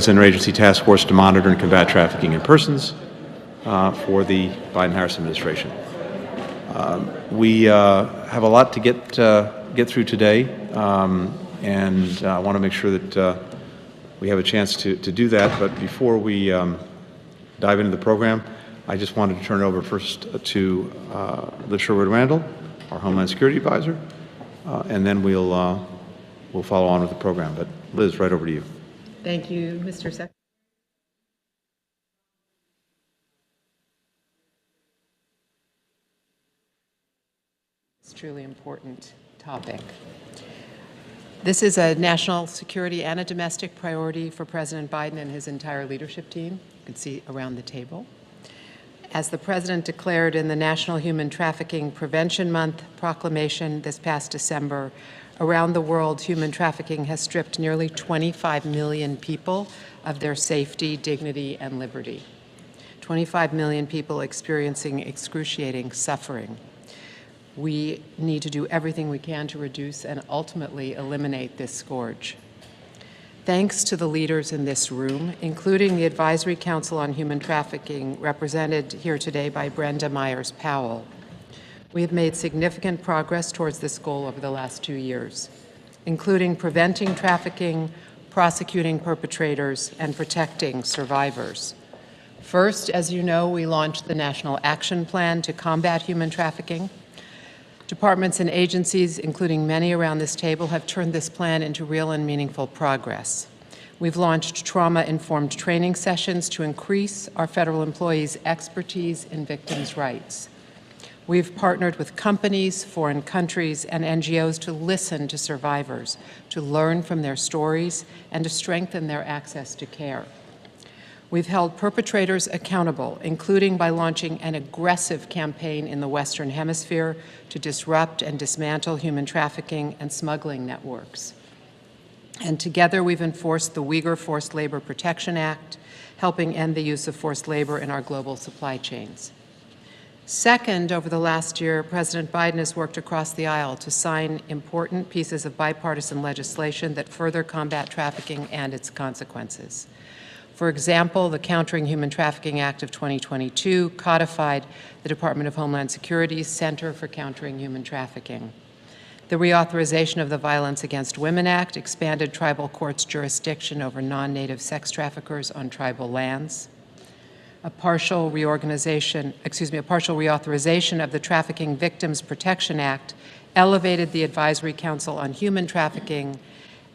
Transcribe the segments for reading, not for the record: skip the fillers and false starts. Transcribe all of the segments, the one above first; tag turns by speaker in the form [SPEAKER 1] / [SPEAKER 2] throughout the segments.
[SPEAKER 1] Interagency Task Force to monitor and combat trafficking in persons for the Biden-Harris administration. We have a lot to get through today, and I want to make sure that we have a chance to do that. But before we dive into the program, I just wanted to turn it over first to Liz Sherwood-Randall, our Homeland Security Advisor, and then we'll follow on with the program. But Liz, right over to you.
[SPEAKER 2] Thank you, Mr. Secretary. It's a truly important topic. This is a national security and a domestic priority for President Biden and his entire leadership team. You can see around the table. As the President declared in the National Human Trafficking Prevention Month proclamation this past December, around the world, human trafficking has stripped nearly 25 million people of their safety, dignity, and liberty. 25 million people experiencing excruciating suffering. We need to do everything we can to reduce and ultimately eliminate this scourge. Thanks to the leaders in this room, including the Advisory Council on Human Trafficking, represented here today by Brenda Powell, we have made significant progress towards this goal over the last 2 years, including preventing trafficking, prosecuting perpetrators, and protecting survivors. First, as you know, we launched the National Action Plan to combat human trafficking. Departments and agencies, including many around this table, have turned this plan into real and meaningful progress. We've launched trauma-informed training sessions to increase our federal employees' expertise in victims' rights. We've partnered with companies, foreign countries, and NGOs to listen to survivors, to learn from their stories, and to strengthen their access to care. We've held perpetrators accountable, including by launching an aggressive campaign in the Western Hemisphere to disrupt and dismantle human trafficking and smuggling networks. And together we've enforced the Uyghur Forced Labor Protection Act, helping end the use of forced labor in our global supply chains. Second, over the last year, President Biden has worked across the aisle to sign important pieces of bipartisan legislation that further combat trafficking and its consequences. For example, the Countering Human Trafficking Act of 2022 codified the Department of Homeland Security's Center for Countering Human Trafficking. The reauthorization of the Violence Against Women Act expanded tribal courts' jurisdiction over non-native sex traffickers on tribal lands. A partial reauthorization of the Trafficking Victims Protection Act elevated the Advisory Council on Human Trafficking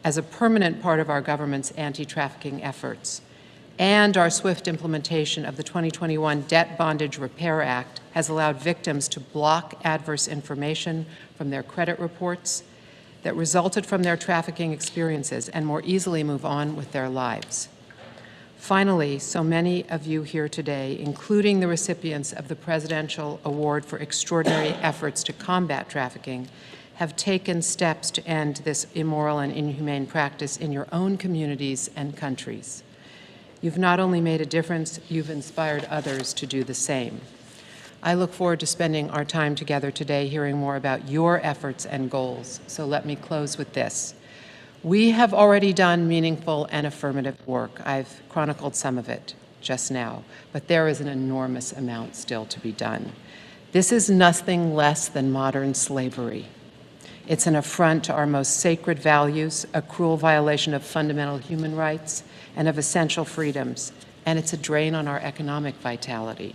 [SPEAKER 2] as a permanent part of our government's anti-trafficking efforts. And our swift implementation of the 2021 Debt Bondage Repair Act has allowed victims to block adverse information from their credit reports that resulted from their trafficking experiences and more easily move on with their lives. Finally, so many of you here today, including the recipients of the Presidential Award for Extraordinary Efforts to Combat Trafficking, have taken steps to end this immoral and inhumane practice in your own communities and countries. You've not only made a difference, you've inspired others to do the same. I look forward to spending our time together today hearing more about your efforts and goals. So let me close with this. We have already done meaningful and affirmative work. I've chronicled some of it just now, but there is an enormous amount still to be done. This is nothing less than modern slavery. It's an affront to our most sacred values, a cruel violation of fundamental human rights and of essential freedoms, and it's a drain on our economic vitality.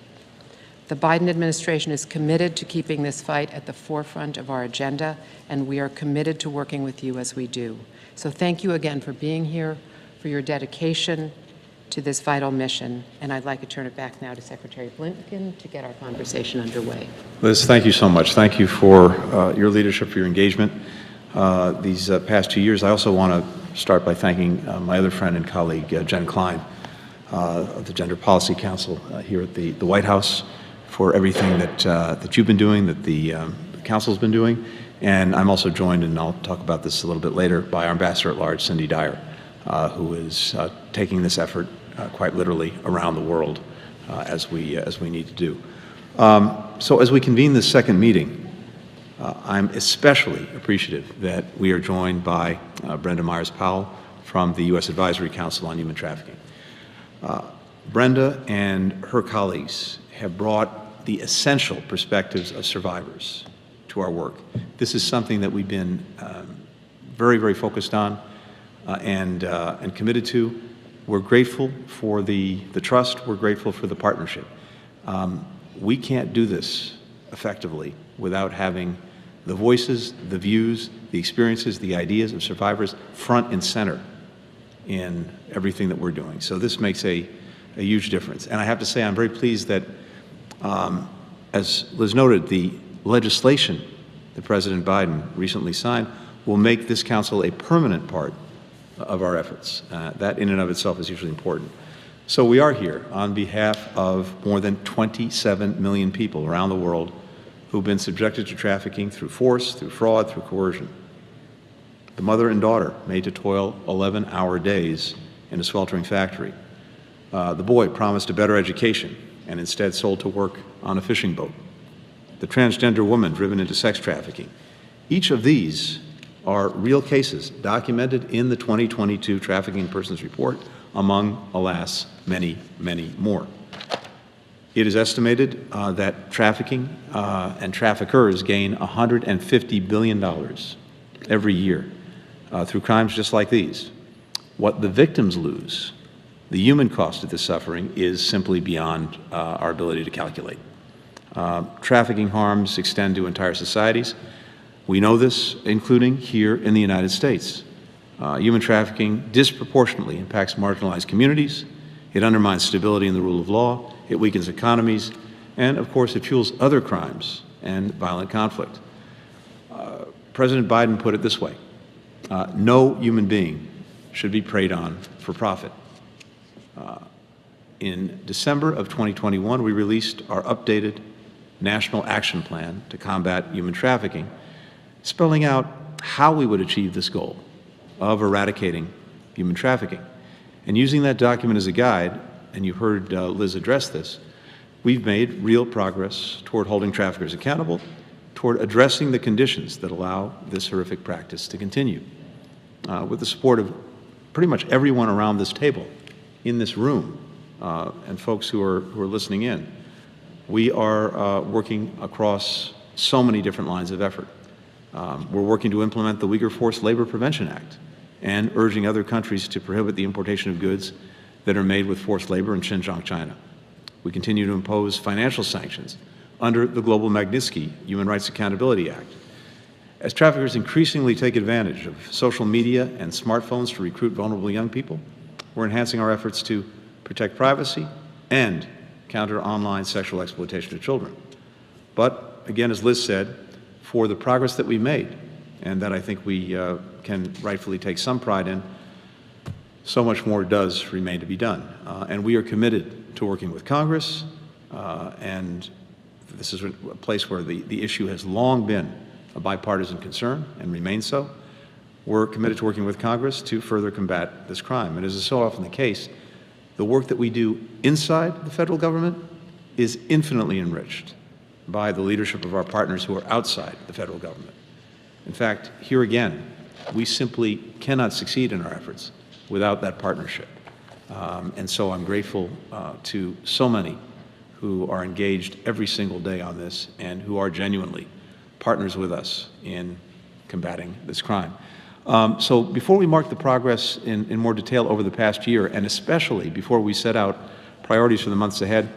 [SPEAKER 2] The Biden administration is committed to keeping this fight at the forefront of our agenda, and we are committed to working with you as we do. So thank you again for being here, for your dedication to this vital mission, and I'd like to turn it back now to Secretary Blinken to get our conversation underway.
[SPEAKER 1] Liz, thank you so much. Thank you for your leadership, for your engagement these past 2 years. I also want to start by thanking my other friend and colleague, Jen Klein, of the Gender Policy Council here at the White House, for everything that you've been doing, that the Council's been doing. And I'm also joined, and I'll talk about this a little bit later, by our Ambassador at Large, Cindy Dyer, who is taking this effort quite literally around the world as we need to do. So as we convene this second meeting, I'm especially appreciative that we are joined by Brenda Powell from the U.S. Advisory Council on Human Trafficking. Brenda and her colleagues have brought the essential perspectives of survivors to our work. This is something that we've been very, very focused on and committed to. We're grateful for the trust. We're grateful for the partnership. We can't do this effectively without having the voices, the views, the experiences, the ideas of survivors front and center in everything that we're doing. So this makes a huge difference. And I have to say, I'm very pleased that, as Liz noted, the legislation that President Biden recently signed will make this council a permanent part of our efforts. That in and of itself is hugely important. So we are here on behalf of more than 27 million people around the world who've been subjected to trafficking through force, through fraud, through coercion. The mother and daughter made to toil 11-hour days in a sweltering factory. The boy promised a better education and instead sold to work on a fishing boat. The transgender woman driven into sex trafficking. Each of these are real cases documented in the 2022 Trafficking Persons Report, among, alas, many, many more. It is estimated that trafficking and traffickers gain $150 billion every year through crimes just like these. What the victims lose, the human cost of this suffering, is simply beyond our ability to calculate. Trafficking harms extend to entire societies. We know this, including here in the United States. Human trafficking disproportionately impacts marginalized communities. It undermines stability in the rule of law. It weakens economies. And, of course, it fuels other crimes and violent conflict. President Biden put it this way: no human being should be preyed on for profit. In December of 2021, we released our updated National Action Plan to combat human trafficking, spelling out how we would achieve this goal of eradicating human trafficking. And using that document as a guide, and you heard Liz address this, we've made real progress toward holding traffickers accountable, toward addressing the conditions that allow this horrific practice to continue. With the support of pretty much everyone around this table, in this room, and folks who are listening in, we are working across so many different lines of effort. We're working to implement the Uyghur Forced Labor Prevention Act and urging other countries to prohibit the importation of goods that are made with forced labor in Xinjiang, China. We continue to impose financial sanctions under the Global Magnitsky Human Rights Accountability Act. As traffickers increasingly take advantage of social media and smartphones to recruit vulnerable young people, we're enhancing our efforts to protect privacy and counter online sexual exploitation of children. But again, as Liz said, for the progress that we made, and that I think we can rightfully take some pride in, so much more does remain to be done. And we are committed to working with Congress, and this is a place where the issue has long been a bipartisan concern and remains so. We're committed to working with Congress to further combat this crime. And as is so often the case, the work that we do inside the federal government is infinitely enriched by the leadership of our partners who are outside the federal government. In fact, here again, we simply cannot succeed in our efforts without that partnership. And so I'm grateful to so many who are engaged every single day on this and who are genuinely partners with us in combating this crime. So before we mark the progress in more detail over the past year, and especially before we set out priorities for the months ahead,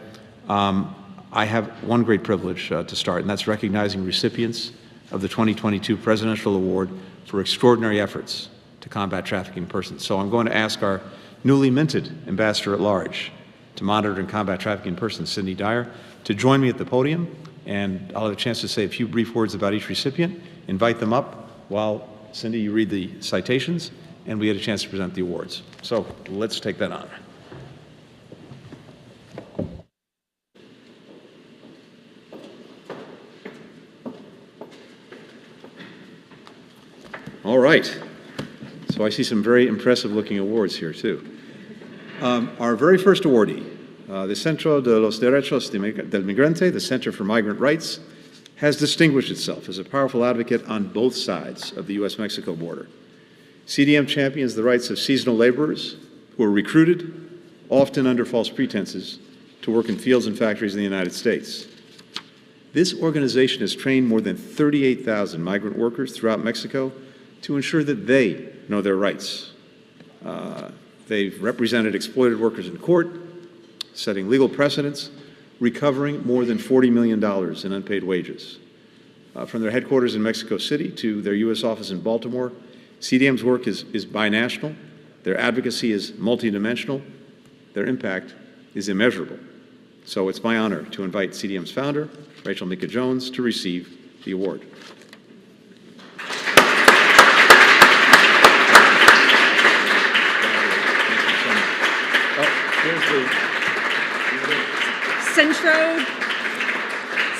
[SPEAKER 1] I have one great privilege to start, and that's recognizing recipients of the 2022 Presidential Award for extraordinary efforts to combat trafficking persons. So I'm going to ask our newly minted Ambassador at Large to monitor and combat trafficking persons, Cindy Dyer, to join me at the podium, and I'll have a chance to say a few brief words about each recipient, invite them up while, Cindy, you read the citations, and we get a chance to present the awards. So let's take that on. All right. So I see some very impressive-looking awards here, too. Our very first awardee, the Centro de los Derechos del Migrante, the Center for Migrant Rights, has distinguished itself as a powerful advocate on both sides of the U.S.-Mexico border. CDM champions the rights of seasonal laborers who are recruited, often under false pretenses, to work in fields and factories in the United States. This organization has trained more than 38,000 migrant workers throughout Mexico to ensure that they know their rights. They've represented exploited workers in court, setting legal precedents, recovering more than $40 million in unpaid wages. From their headquarters in Mexico City to their U.S. office in Baltimore, CDM's work is binational, their advocacy is multidimensional, their impact is immeasurable. So it's my honor to invite CDM's founder, Rachel Mika Jones, to receive the award.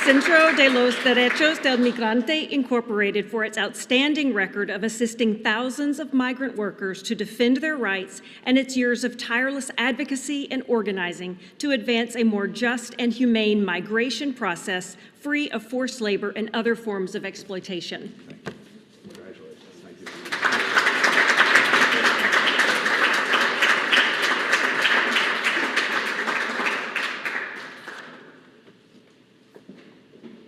[SPEAKER 3] Centro de los Derechos del Migrante Incorporated for its outstanding record of assisting thousands of migrant workers to defend their rights and its years of tireless advocacy and organizing to advance a more just and humane migration process free of forced labor and other forms of exploitation.
[SPEAKER 1] Congratulations. Thank you.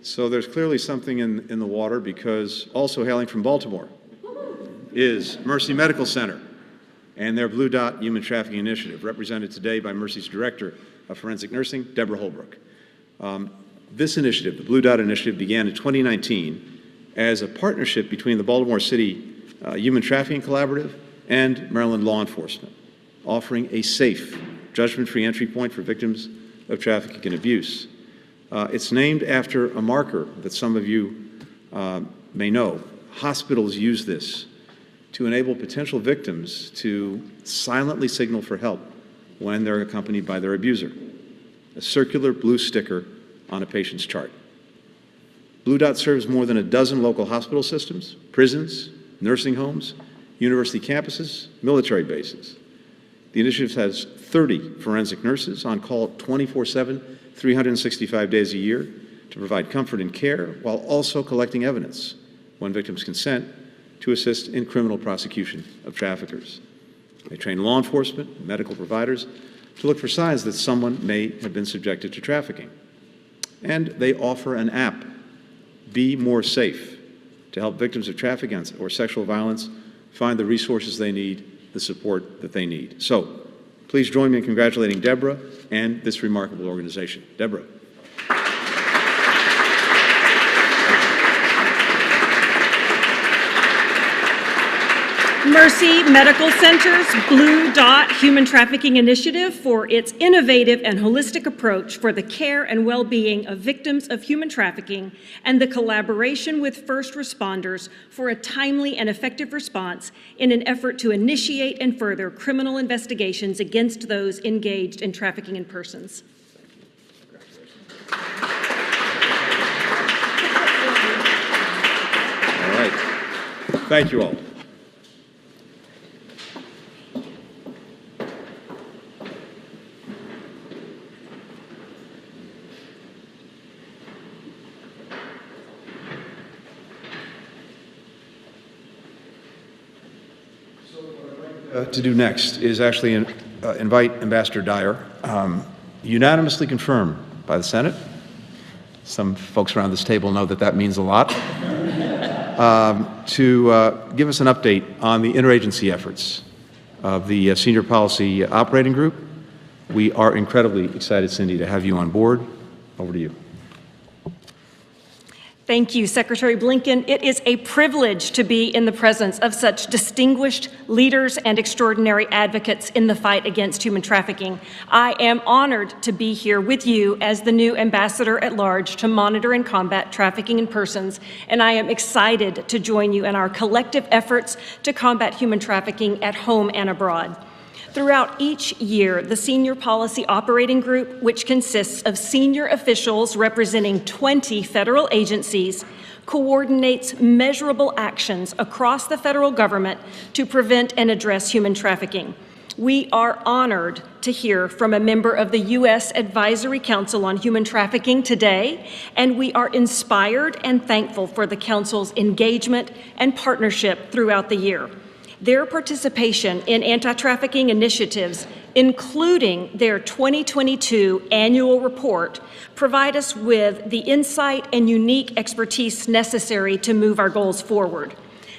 [SPEAKER 1] So there's clearly something in the water, because also hailing from Baltimore is Mercy Medical Center and their Blue Dot Human Trafficking Initiative, represented today by Mercy's Director of Forensic Nursing, Deborah Holbrook. This initiative, the Blue Dot Initiative, began in 2019 as a partnership between the Baltimore City Human Trafficking Collaborative and Maryland law enforcement, offering a safe, judgment-free entry point for victims of trafficking and abuse. It's named after a marker that some of you may know. Hospitals use this to enable potential victims to silently signal for help when they're accompanied by their abuser. A circular blue sticker on a patient's chart. Blue Dot serves more than a dozen local hospital systems, prisons, nursing homes, university campuses, military bases. The initiative has 30 forensic nurses on call 24/7, 365 days a year to provide comfort and care while also collecting evidence, when victims consent, to assist in criminal prosecution of traffickers. They train law enforcement and medical providers to look for signs that someone may have been subjected to trafficking. And they offer an app, Be More Safe, to help victims of trafficking or sexual violence find the resources they need, the support that they need. So please join me in congratulating Deborah and this remarkable organization. Deborah.
[SPEAKER 3] Mercy Medical Center's Blue Dot Human Trafficking Initiative for its innovative and holistic approach for the care and well-being of victims of human trafficking, and the collaboration with first responders for a timely and effective response in an effort to initiate and further criminal investigations against those engaged in trafficking in persons.
[SPEAKER 1] All right. Thank you all. To do next is actually invite Ambassador Dyer, unanimously confirmed by the Senate. Some folks around this table know that that means a lot. To give us an update on the interagency efforts of the Senior Policy Operating Group. We are incredibly excited, Cindy, to have you on board. Over to you.
[SPEAKER 3] Thank you, Secretary Blinken. It is a privilege to be in the presence of such distinguished leaders and extraordinary advocates in the fight against human trafficking. I am honored to be here with you as the new Ambassador at Large to monitor and combat trafficking in persons, and I am excited to join you in our collective efforts to combat human trafficking at home and abroad. Throughout each year, the Senior Policy Operating Group, which consists of senior officials representing 20 federal agencies, coordinates measurable actions across the federal government to prevent and address human trafficking. We are honored to hear from a member of the U.S. Advisory Council on Human Trafficking today, and we are inspired and thankful for the Council's engagement and partnership throughout the year. Their participation in anti-trafficking initiatives, including their 2022 annual report, provide us with the insight and unique expertise necessary to move our goals forward.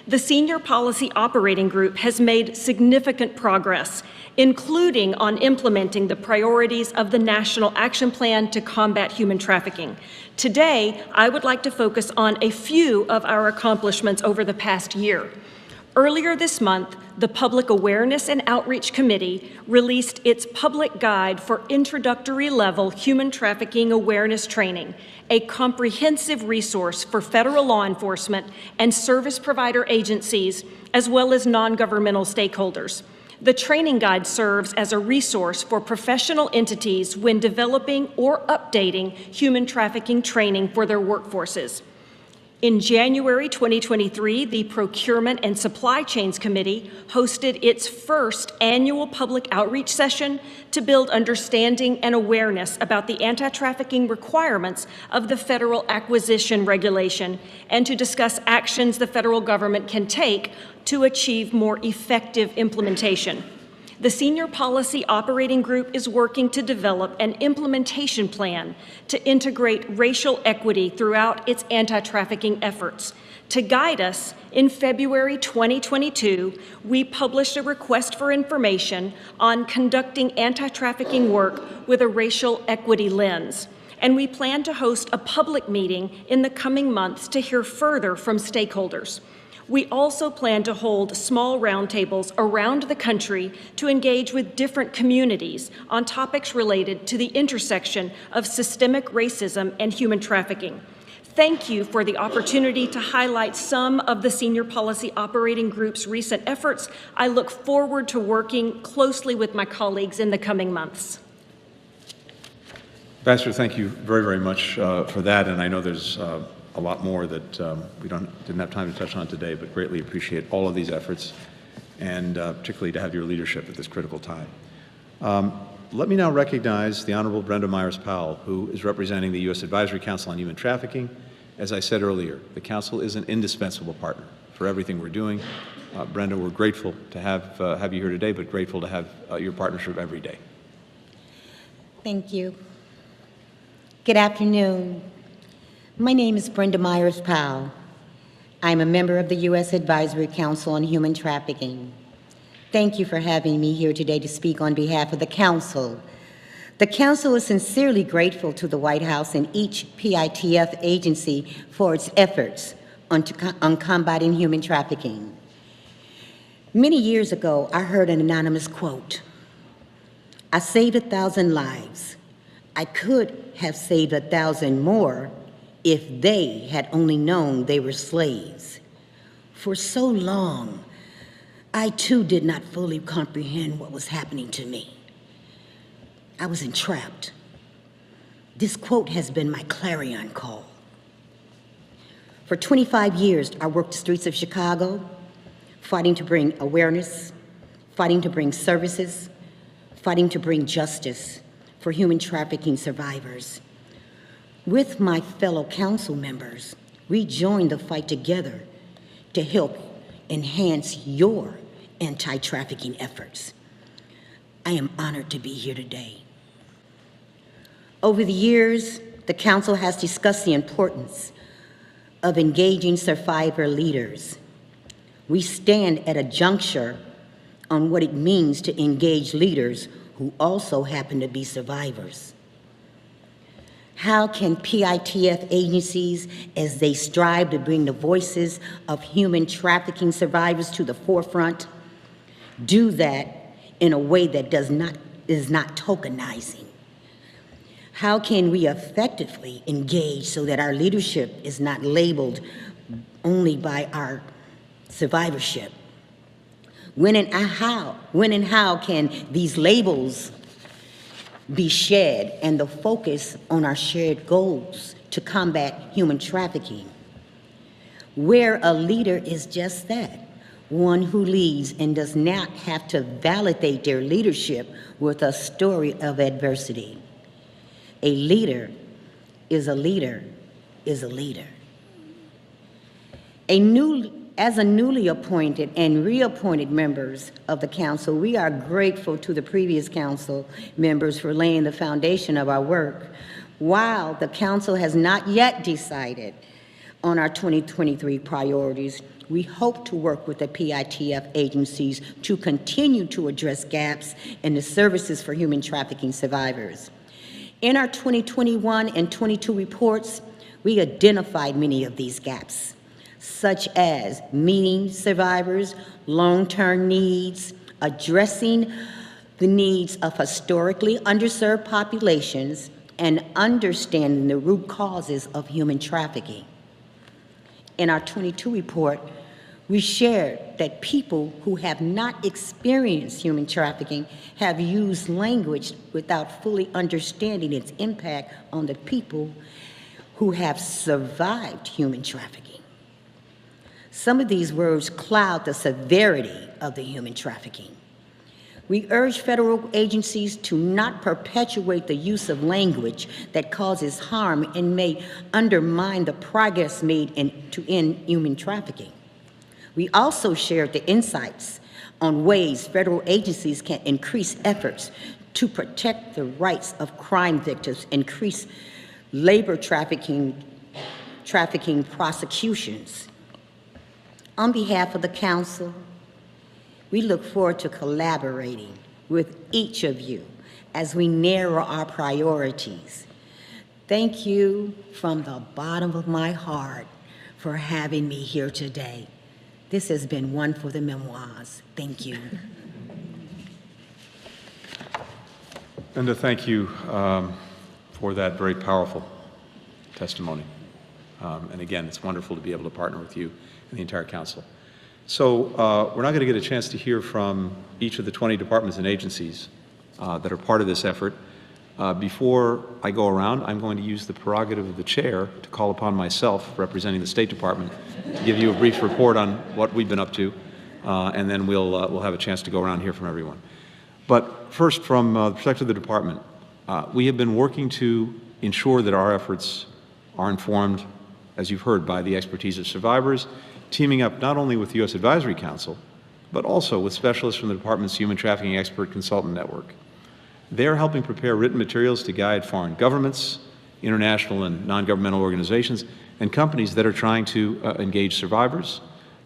[SPEAKER 3] The Senior Policy Operating Group has made significant progress, including on implementing the priorities of the National Action Plan to combat human trafficking. Today, I would like to focus on a few of our accomplishments over the past year. Earlier this month, the Public Awareness and Outreach Committee released its public guide for introductory level human trafficking awareness training, a comprehensive resource for federal law enforcement and service provider agencies, as well as non-governmental stakeholders. The training guide serves as a resource for professional entities when developing or updating human trafficking training for their workforces. In January 2023, the Procurement and Supply Chains Committee hosted its first annual public outreach session to build understanding and awareness about the anti-trafficking requirements of the Federal Acquisition Regulation and to discuss actions the federal government can take to achieve more effective implementation. The Senior Policy Operating Group is working to develop an implementation plan to integrate racial equity throughout its anti-trafficking efforts. To guide us, in February 2022, we published a request for information on conducting anti-trafficking work with a racial equity lens. And we plan to host a public meeting in the coming months to hear further from stakeholders. We also plan to hold small roundtables around the country to engage with different communities on topics related to the intersection of systemic racism and human trafficking. Thank you for the opportunity to highlight some of the Senior Policy Operating Group's recent efforts. I look forward to working closely with my colleagues in the coming months.
[SPEAKER 1] Ambassador, thank you very, very much for that, and I know there's a lot more that we didn't have time to touch on today, but greatly appreciate all of these efforts, and particularly to have your leadership at this critical time. Let me now recognize the Honorable Brenda Myers-Powell, who is representing the U.S. Advisory Council on Human Trafficking. As I said earlier, the Council is an indispensable partner for everything we're doing. Brenda, we're grateful to have you here today, but grateful to have your partnership every day.
[SPEAKER 4] Thank you. Good afternoon. My name is Brenda Myers-Powell. I'm a member of the U.S. Advisory Council on Human Trafficking. Thank you for having me here today to speak on behalf of the Council. The Council is sincerely grateful to the White House and each PITF agency for its efforts on combating human trafficking. Many years ago, I heard an anonymous quote: "I saved 1,000 lives. I could have saved 1,000 more if they had only known they were slaves. For so long, I too did not fully comprehend what was happening to me. I was entrapped." This quote has been my clarion call. For 25 years, I worked the streets of Chicago, fighting to bring awareness, fighting to bring services, fighting to bring justice for human trafficking survivors. With my fellow council members, we joined the fight together to help enhance your anti-trafficking efforts. I am honored to be here today. Over the years, the Council has discussed the importance of engaging survivor leaders. We stand at a juncture on what it means to engage leaders who also happen to be survivors. How can PITF agencies, as they strive to bring the voices of human trafficking survivors to the forefront, do that in a way that is not tokenizing? How can we effectively engage so that our leadership is not labeled only by our survivorship? When and how can these labels be shed and the focus on our shared goals to combat human trafficking? Where a leader is just that, one who leads and does not have to validate their leadership with a story of adversity. A leader is a leader is a leader. A new As a newly appointed and reappointed members of the council, we are grateful to the previous council members for laying the foundation of our work. While the council has not yet decided on our 2023 priorities, we hope to work with the PITF agencies to continue to address gaps in the services for human trafficking survivors. In our 2021 and 22 reports, we identified many of these gaps, such as meeting survivors' long-term needs, addressing the needs of historically underserved populations, and understanding the root causes of human trafficking. In our 22 report, we shared that people who have not experienced human trafficking have used language without fully understanding its impact on the people who have survived human trafficking. Some of these words cloud the severity of the human trafficking. We urge federal agencies to not perpetuate the use of language that causes harm and may undermine the progress made to end human trafficking. We also shared the insights on ways federal agencies can increase efforts to protect the rights of crime victims, increase labor trafficking prosecutions. On behalf of the council, we look forward to collaborating with each of you as we narrow our priorities. Thank you from the bottom of my heart for having me here today. This has been one for the memoirs. Thank you.
[SPEAKER 1] Brenda, thank you for that very powerful testimony. And again, it's wonderful to be able to partner with you and the entire council. So we're now going to get a chance to hear from each of the 20 departments and agencies that are part of this effort. Before I go around, I'm going to use the prerogative of the chair to call upon myself, representing the State Department, to give you a brief report on what we've been up to, and then we'll have a chance to go around and hear from everyone. But first, from the perspective of the department, we have been working to ensure that our efforts are informed, as you've heard, by the expertise of survivors, teaming up not only with the U.S. Advisory Council, but also with specialists from the department's Human Trafficking Expert Consultant Network. They're helping prepare written materials to guide foreign governments, international and non-governmental organizations, and companies that are trying to engage survivors,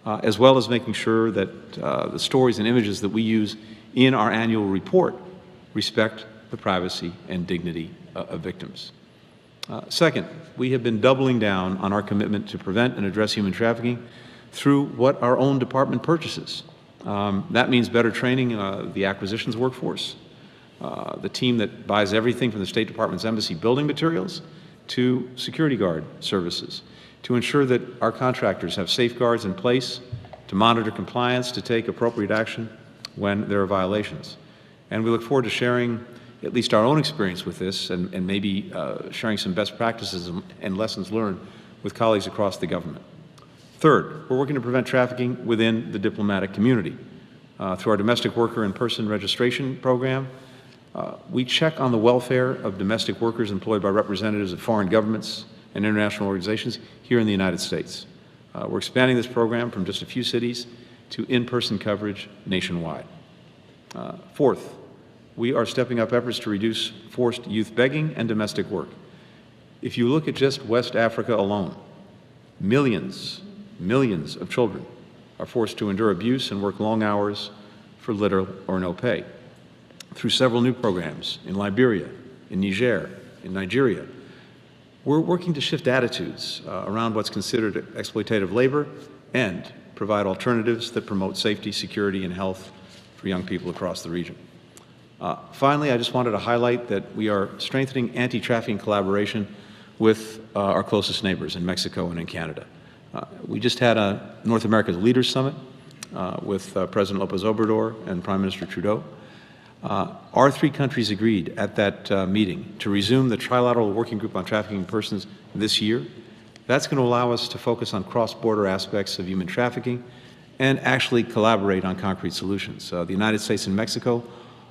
[SPEAKER 1] as well as making sure that the stories and images that we use in our annual report respect the privacy and dignity of victims. Second, we have been doubling down on our commitment to prevent and address human trafficking through what our own department purchases. That means better training the acquisitions workforce, the team that buys everything from the State Department's embassy building materials to security guard services, to ensure that our contractors have safeguards in place to monitor compliance, to take appropriate action when there are violations. And we look forward to sharing at least our own experience with this and maybe sharing some best practices and lessons learned with colleagues across the government. Third, we're working to prevent trafficking within the diplomatic community. Through our domestic worker and person registration program, we check on the welfare of domestic workers employed by representatives of foreign governments and international organizations here in the United States. We're expanding this program from just a few cities to in-person coverage nationwide. Fourth, we are stepping up efforts to reduce forced youth begging and domestic work. If you look at just West Africa alone, millions of children are forced to endure abuse and work long hours for little or no pay. Through several new programs in Liberia, in Niger, in Nigeria, we're working to shift attitudes around what's considered exploitative labor and provide alternatives that promote safety, security, and health for young people across the region. Finally, I just wanted to highlight that we are strengthening anti-trafficking collaboration with our closest neighbors in Mexico and in Canada. We just had a North America's Leaders Summit with President Lopez Obrador and Prime Minister Trudeau. Our three countries agreed at that meeting to resume the Trilateral Working Group on Trafficking Persons this year. That's going to allow us to focus on cross-border aspects of human trafficking and actually collaborate on concrete solutions. The United States and Mexico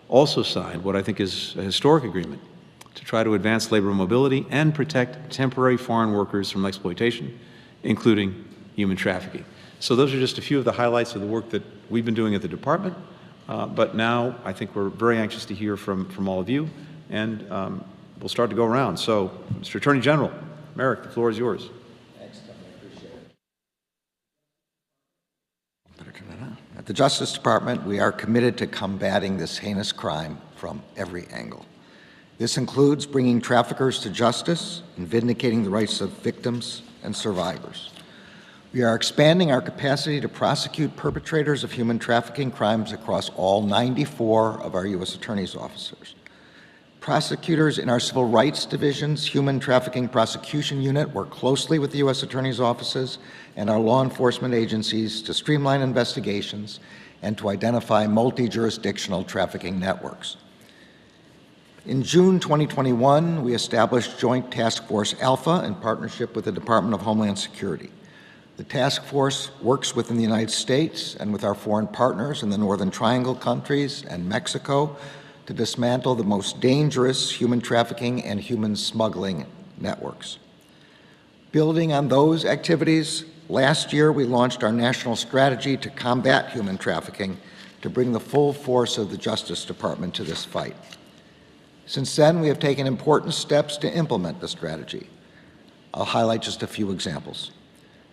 [SPEAKER 1] also signed what I think is a historic agreement to try to advance labor mobility and protect temporary foreign workers from exploitation, including human trafficking. So those are just a few of the highlights of the work that we've been doing at the department. But now I think we're very anxious to hear from all of you, and we'll start to go around. So, Mr. Attorney General, Merrick, the floor is yours.
[SPEAKER 5] Thanks, Tony. I appreciate it. Better turn it on. At the Justice Department, we are committed to combating this heinous crime from every angle. This includes bringing traffickers to justice and vindicating the rights of victims and survivors. We are expanding our capacity to prosecute perpetrators of human trafficking crimes across all 94 of our U.S. Attorney's officers. Prosecutors in our Civil Rights Division's Human Trafficking Prosecution Unit work closely with the U.S. Attorney's offices and our law enforcement agencies to streamline investigations and to identify multi-jurisdictional trafficking networks. In June 2021, we established Joint Task Force Alpha in partnership with the Department of Homeland Security. The task force works within the United States and with our foreign partners in the Northern Triangle countries and Mexico to dismantle the most dangerous human trafficking and human smuggling networks. Building on those activities, last year we launched our national strategy to combat human trafficking to bring the full force of the Justice Department to this fight. Since then, we have taken important steps to implement the strategy. I'll highlight just a few examples.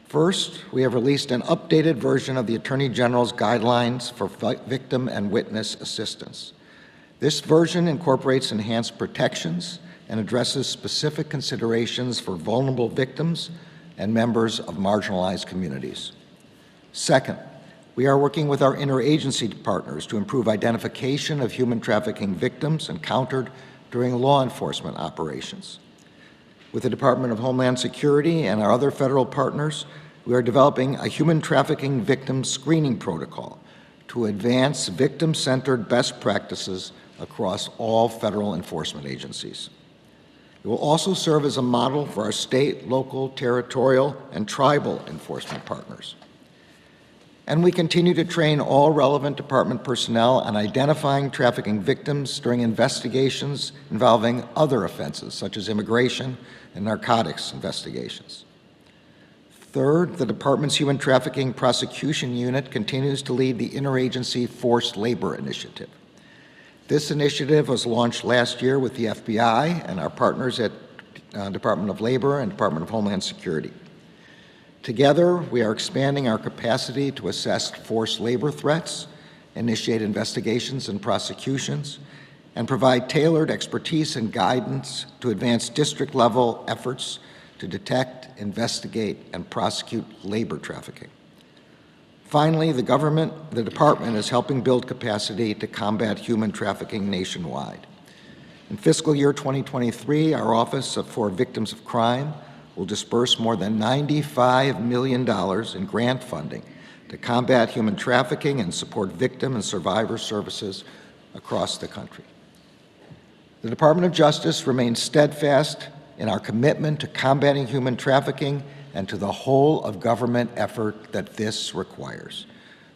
[SPEAKER 5] First, we have released an updated version of the Attorney General's guidelines for victim and witness assistance. This version incorporates enhanced protections and addresses specific considerations for vulnerable victims and members of marginalized communities. Second, we are working with our interagency partners to improve identification of human trafficking victims encountered during law enforcement operations. With the Department of Homeland Security and our other federal partners, we are developing a human trafficking victim screening protocol to advance victim-centered best practices across all federal enforcement agencies. It will also serve as a model for our state, local, territorial, and tribal enforcement partners. And we continue to train all relevant department personnel on identifying trafficking victims during investigations involving other offenses, such as immigration and narcotics investigations. Third, the department's Human Trafficking Prosecution Unit continues to lead the Interagency Forced Labor Initiative. This initiative was launched last year with the FBI and our partners at Department of Labor and Department of Homeland Security. Together, we are expanding our capacity to assess forced labor threats, initiate investigations and prosecutions, and provide tailored expertise and guidance to advance district-level efforts to detect, investigate, and prosecute labor trafficking. Finally, the department is helping build capacity to combat human trafficking nationwide. In fiscal year 2023, our Office for Victims of Crime will disperse more than $95 million in grant funding to combat human trafficking and support victim and survivor services across the country. The Department of Justice remains steadfast in our commitment to combating human trafficking and to the whole of government effort that this requires.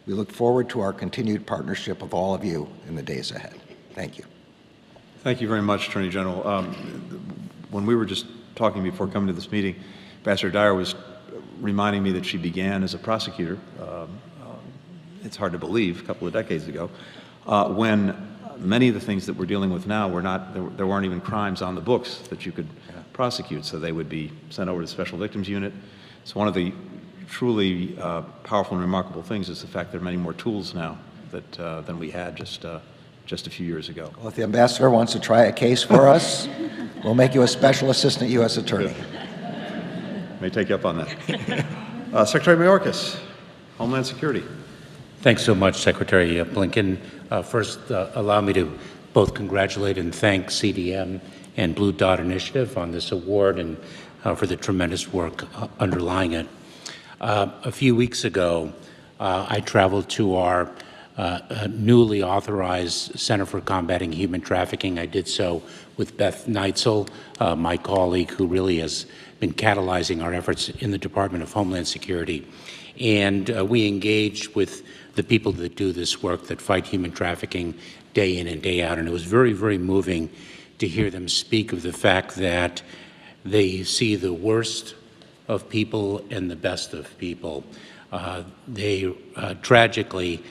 [SPEAKER 5] We look forward to our continued partnership with all of you in the days ahead. Thank you.
[SPEAKER 1] Thank you very much, Attorney General. When we were just talking before coming to this meeting, Ambassador Dyer was reminding me that she began as a prosecutor, it's hard to believe, a couple of decades ago, when many of the things that we're dealing with now were not, there weren't even crimes on the books that you could prosecute, so they would be sent over to the Special Victims Unit. So one of the truly powerful and remarkable things is the fact there are many more tools now that, than we had just a few years ago.
[SPEAKER 5] Well, if the ambassador wants to try a case for us, we'll make you a special assistant U.S. attorney.
[SPEAKER 1] May take you up on that. Secretary Mayorkas, Homeland Security.
[SPEAKER 6] Thanks so much, Secretary Blinken. First, allow me to both congratulate and thank CDM and Blue Dot Initiative on this award and for the tremendous work underlying it. A few weeks ago, I traveled to our newly authorized Center for Combating Human Trafficking. I did so with Beth Neitzel, my colleague who really has been catalyzing our efforts in the Department of Homeland Security. And we engaged with the people that do this work, that fight human trafficking day in and day out. And it was very, very moving to hear them speak of the fact that they see the worst of people and the best of people. They tragically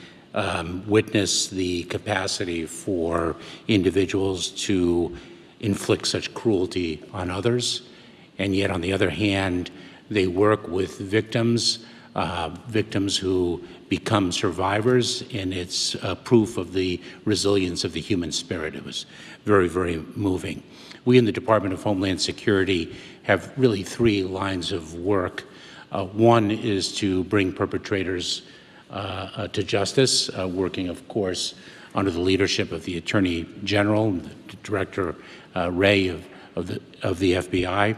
[SPEAKER 6] witness the capacity for individuals to inflict such cruelty on others, and yet on the other hand, they work with victims, victims who become survivors, and it's proof of the resilience of the human spirit. It was very, very moving. We in the Department of Homeland Security have really three lines of work. One is to bring perpetrators to justice, working, of course, under the leadership of the Attorney General, the Director Wray of the FBI.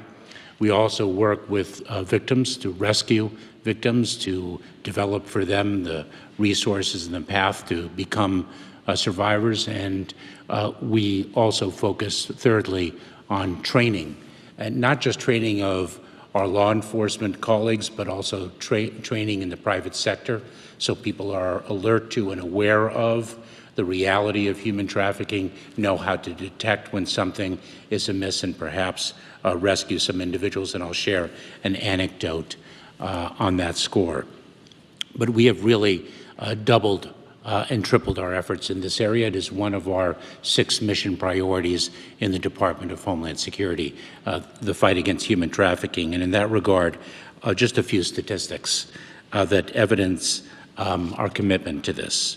[SPEAKER 6] We also work with victims to rescue victims, to develop for them the resources and the path to become survivors. And we also focus, thirdly, on training, and not just training of our law enforcement colleagues, but also training in the private sector, so people are alert to and aware of the reality of human trafficking, know how to detect when something is amiss, and perhaps rescue some individuals. And I'll share an anecdote on that score. But we have really doubled and tripled our efforts in this area. It is one of our 6 mission priorities in the Department of Homeland Security, the fight against human trafficking. And in that regard, just a few statistics that evidence our commitment to this.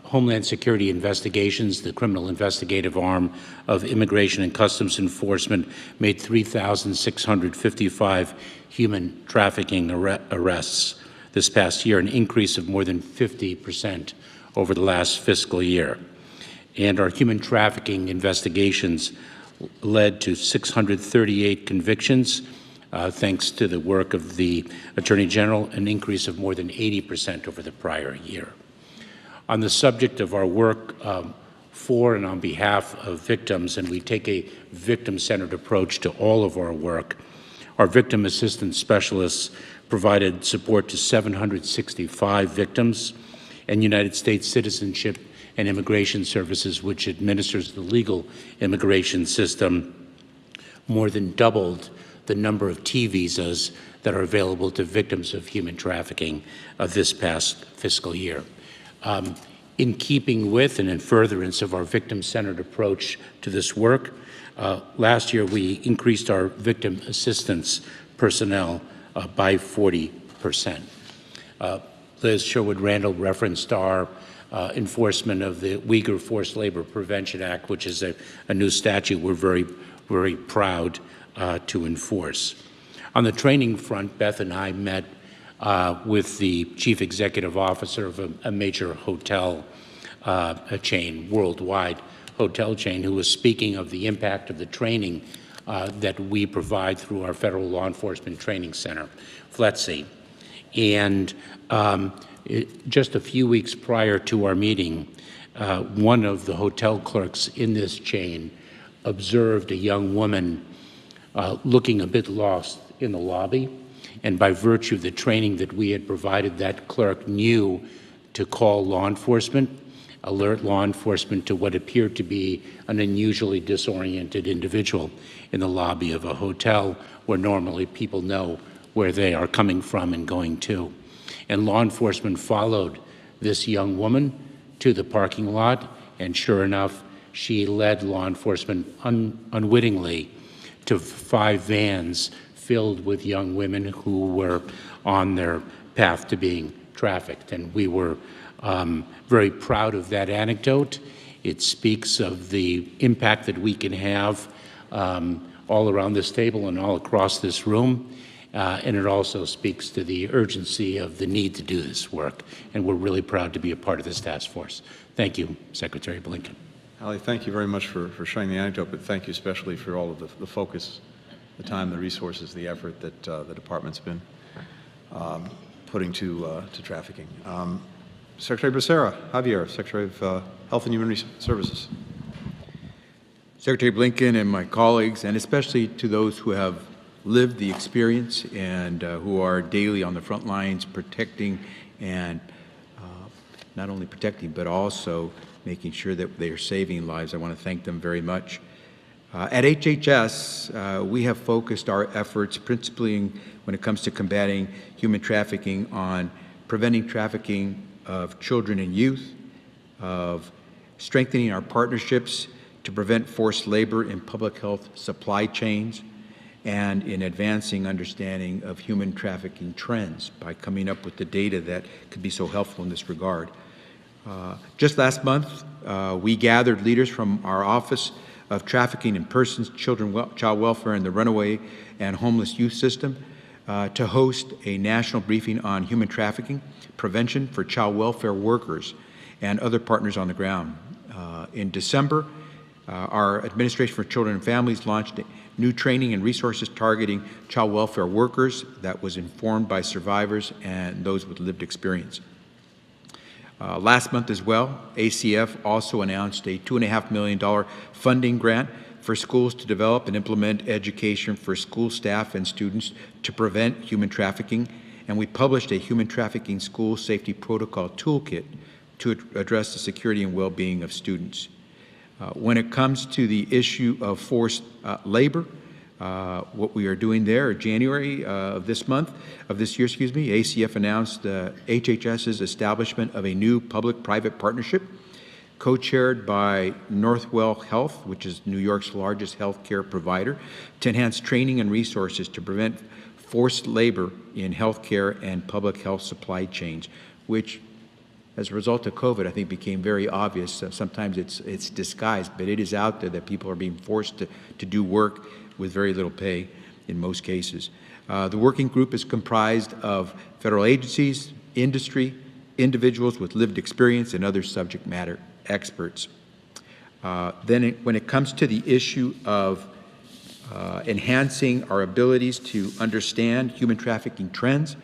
[SPEAKER 6] Homeland Security investigations, the criminal investigative arm of Immigration and Customs Enforcement, made 3,655 human trafficking arrests this past year, an increase of more than 50% over the last fiscal year. And our human trafficking investigations led to 638 convictions, thanks to the work of the Attorney General, an increase of more than 80% over the prior year. On the subject of our work for and on behalf of victims, and we take a victim-centered approach to all of our work, our victim assistance specialists provided support to 765 victims, and United States Citizenship and Immigration Services, which administers the legal immigration system, more than doubled the number of T visas that are available to victims of human trafficking this past fiscal year. In keeping with and in furtherance of our victim-centered approach to this work, last year we increased our victim assistance personnel by 40%. Liz Sherwood-Randall referenced our enforcement of the Uyghur Forced Labor Prevention Act, which is a new statute we're very, very proud to enforce. On the training front, Beth and I met with the chief executive officer of a major hotel chain, worldwide hotel chain, who was speaking of the impact of the training that we provide through our Federal Law Enforcement Training Center, FLETC. And just a few weeks prior to our meeting, one of the hotel clerks in this chain observed a young woman looking a bit lost in the lobby. And by virtue of the training that we had provided, that clerk knew to call law enforcement, alert law enforcement to what appeared to be an unusually disoriented individual in the lobby of a hotel where normally people know where they are coming from and going to. And law enforcement followed this young woman to the parking lot, and sure enough, she led law enforcement unwittingly to 5 vans filled with young women who were on their path to being trafficked. And we were very proud of that anecdote. It speaks of the impact that we can have all around this table and all across this room. And it also speaks to the urgency of the need to do this work. And we're really proud to be a part of this task force. Thank you, Secretary Blinken.
[SPEAKER 1] Ali, thank you very much for sharing the anecdote, but thank you especially for all of the focus, the time, the resources, the effort that the department's been putting to trafficking. Secretary Becerra, Javier, Secretary of Health and Human Services.
[SPEAKER 7] Secretary Blinken and my colleagues, and especially to those who have lived the experience and who are daily on the front lines protecting and not only protecting but also making sure that they are saving lives. I want to thank them very much. At HHS, we have focused our efforts principally when it comes to combating human trafficking on preventing trafficking of children and youth, of strengthening our partnerships to prevent forced labor in public health supply chains, and in advancing understanding of human trafficking trends by coming up with the data that could be so helpful in this regard. Just last month, we gathered leaders from our Office of Trafficking in Persons, Child Welfare, and the Runaway and Homeless Youth System to host a national briefing on human trafficking prevention for child welfare workers and other partners on the ground. In December, our Administration for Children and Families launched new training and resources targeting child welfare workers that was informed by survivors and those with lived experience. Last month as well, ACF also announced a $2.5 million funding grant for schools to develop and implement education for school staff and students to prevent human trafficking, and we published a human trafficking school safety protocol toolkit to address the security and well-being of students. When it comes to the issue of forced labor, what we are doing there, January of this year, ACF announced HHS's establishment of a new public-private partnership co-chaired by Northwell Health, which is New York's largest healthcare provider, to enhance training and resources to prevent forced labor in healthcare and public health supply chains, which, as a result of COVID, I think became very obvious. Sometimes it's disguised, but it is out there that people are being forced to do work with very little pay in most cases. The working group is comprised of federal agencies, industry, individuals with lived experience, and other subject matter experts. When it comes to the issue of enhancing our abilities to understand human trafficking trends,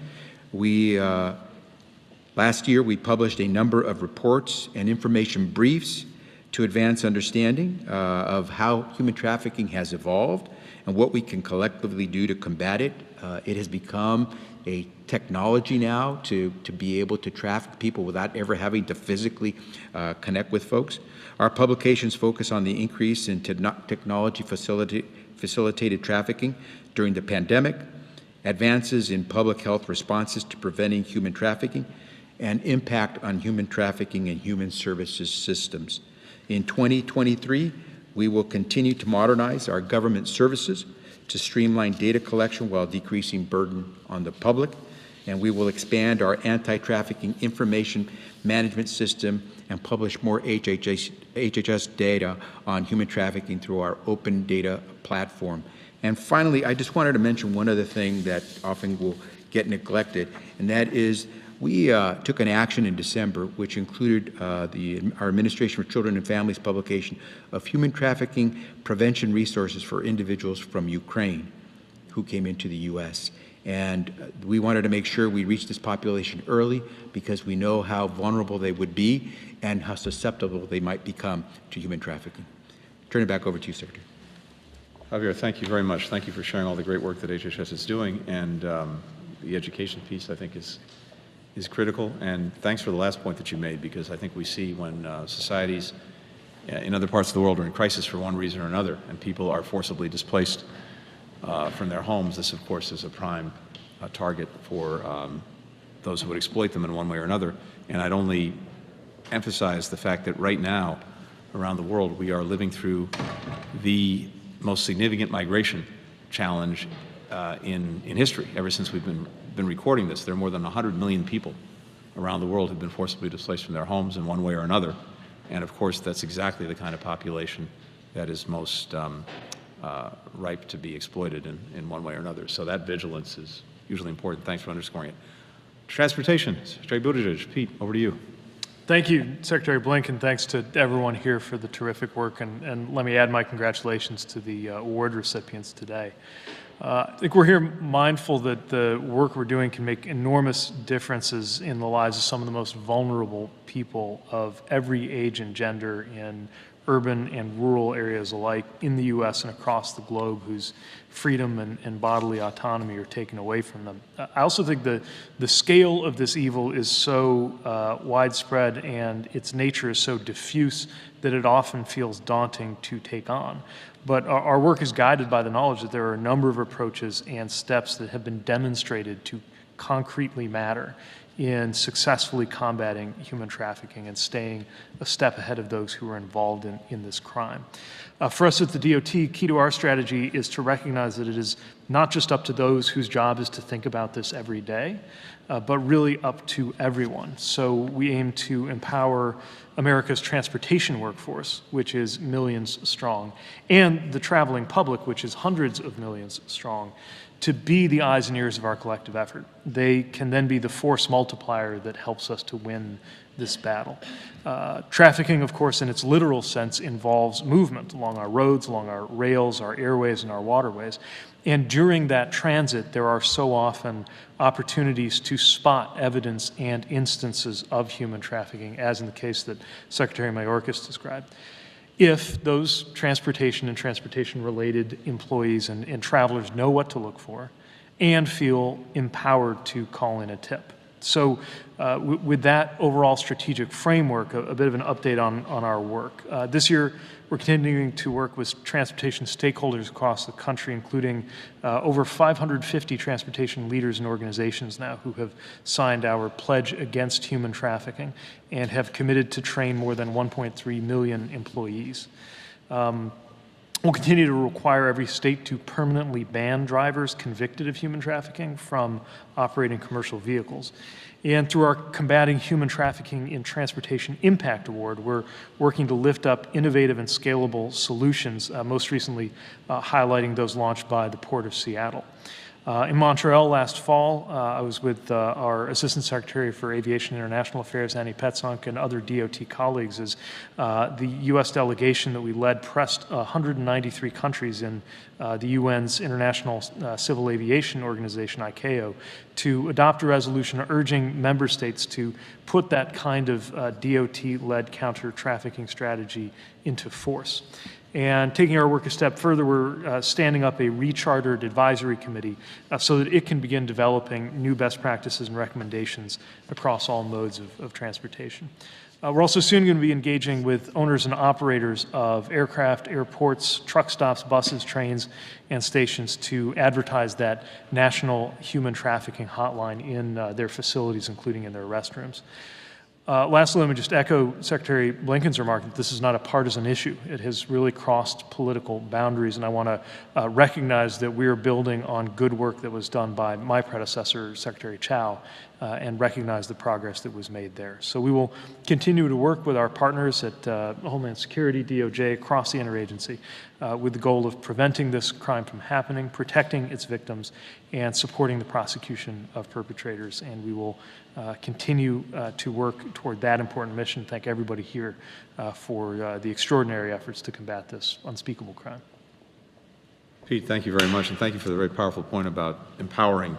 [SPEAKER 7] last year we published a number of reports and information briefs to advance understanding of how human trafficking has evolved and what we can collectively do to combat it. It has become a technology now to be able to traffic people without ever having to physically connect with folks. Our publications focus on the increase in technology facilitated trafficking during the pandemic, advances in public health responses to preventing human trafficking, and impact on human trafficking and human services systems. In 2023, we will continue to modernize our government services to streamline data collection while decreasing burden on the public, and we will expand our anti-trafficking information management system and publish more HHS data on human trafficking through our open data platform. And finally, I just wanted to mention one other thing that often will get neglected, and that is we took an action in December which included our Administration for Children and Families publication of human trafficking prevention resources for individuals from Ukraine who came into the U.S. And we wanted to make sure we reached this population early because we know how vulnerable they would be and how susceptible they might become to human trafficking. Turn it back over to you, Secretary.
[SPEAKER 1] Javier, thank you very much. Thank you for sharing all the great work that HHS is doing, and the education piece, I think, is critical. And thanks for the last point that you made, because I think we see when societies in other parts of the world are in crisis for one reason or another, and people are forcibly displaced from their homes, this, of course, is a prime target for those who would exploit them in one way or another. And I'd only emphasize the fact that right now, around the world, we are living through the most significant migration challenge in history. Ever since we've been recording this, there are more than 100 million people around the world who've been forcibly displaced from their homes in one way or another. And of course, that's exactly the kind of population that is most ripe to be exploited in one way or another. So that vigilance is usually important. Thanks for underscoring it. Transportation, Secretary Buttigieg. Pete, over to you.
[SPEAKER 8] Thank you, Secretary Blinken. Thanks to everyone here for the terrific work, and let me add my congratulations to the award recipients today. I think we're here mindful that the work we're doing can make enormous differences in the lives of some of the most vulnerable people of every age and gender in urban and rural areas alike in the U.S. and across the globe whose freedom and bodily autonomy are taken away from them. I also think the scale of this evil is so widespread and its nature is so diffuse that it often feels daunting to take on. But our work is guided by the knowledge that there are a number of approaches and steps that have been demonstrated to concretely matter in successfully combating human trafficking and staying a step ahead of those who are involved in this crime. For us at the DOT, key to our strategy is to recognize that it is not just up to those whose job is to think about this every day, but really up to everyone. So we aim to empower America's transportation workforce, which is millions strong, and the traveling public, which is hundreds of millions strong, to be the eyes and ears of our collective effort. They can then be the force multiplier that helps us to win this battle. Trafficking, of course, in its literal sense, involves movement along our roads, along our rails, our airways, and our waterways. And during that transit, there are so often opportunities to spot evidence and instances of human trafficking, as in the case that Secretary Mayorkas described. If those transportation and transportation-related employees and travelers know what to look for and feel empowered to call in a tip. So with that overall strategic framework, a bit of an update on our work. This year, we're continuing to work with transportation stakeholders across the country, including over 550 transportation leaders and organizations now who have signed our pledge against human trafficking and have committed to train more than 1.3 million employees. We'll continue to require every state to permanently ban drivers convicted of human trafficking from operating commercial vehicles. And through our Combating Human Trafficking in Transportation Impact Award, we're working to lift up innovative and scalable solutions, most recently highlighting those launched by the Port of Seattle. In Montreal last fall, I was with our Assistant Secretary for Aviation and International Affairs, Annie Petzonk, and other DOT colleagues as the U.S. delegation that we led pressed 193 countries in the UN's International Civil Aviation Organization, ICAO, to adopt a resolution urging member states to put that kind of DOT-led counter-trafficking strategy into force. And taking our work a step further, we're standing up a rechartered advisory committee so that it can begin developing new best practices and recommendations across all modes of transportation. We're also soon going to be engaging with owners and operators of aircraft, airports, truck stops, buses, trains, and stations to advertise that national human trafficking hotline in their facilities, including in their restrooms. Lastly, let me just echo Secretary Blinken's remark that this is not a partisan issue. It has really crossed political boundaries, and I want to recognize that we are building on good work that was done by my predecessor, Secretary Powell, and recognize the progress that was made there. So we will continue to work with our partners at Homeland Security, DOJ, across the interagency, with the goal of preventing this crime from happening, protecting its victims, and supporting the prosecution of perpetrators. And we will continue to work toward that important mission. Thank everybody here for the extraordinary efforts to combat this unspeakable crime.
[SPEAKER 1] Pete, thank you very much, and thank you for the very powerful point about empowering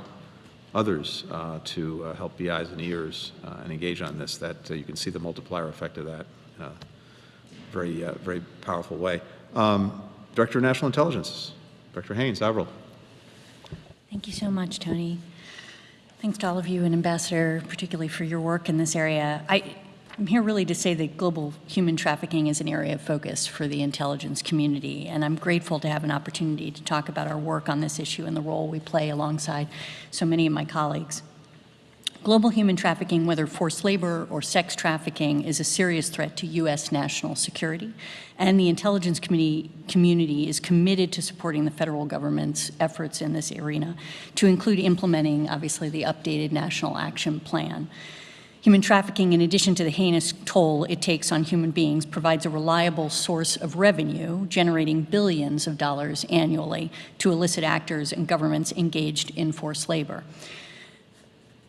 [SPEAKER 1] others to help be eyes and ears and engage on this. That you can see the multiplier effect of that in a very powerful way. Director of National Intelligence, Director Haynes, Avril.
[SPEAKER 9] Thank you so much, Tony. Thanks to all of you and Ambassador, particularly for your work in this area. I'm here really to say that global human trafficking is an area of focus for the intelligence community, and I'm grateful to have an opportunity to talk about our work on this issue and the role we play alongside so many of my colleagues. Global human trafficking, whether forced labor or sex trafficking, is a serious threat to U.S. national security, and the intelligence community is committed to supporting the federal government's efforts in this arena, to include implementing, obviously, the updated National Action Plan. Human trafficking, in addition to the heinous toll it takes on human beings, provides a reliable source of revenue, generating billions of dollars annually to illicit actors and governments engaged in forced labor.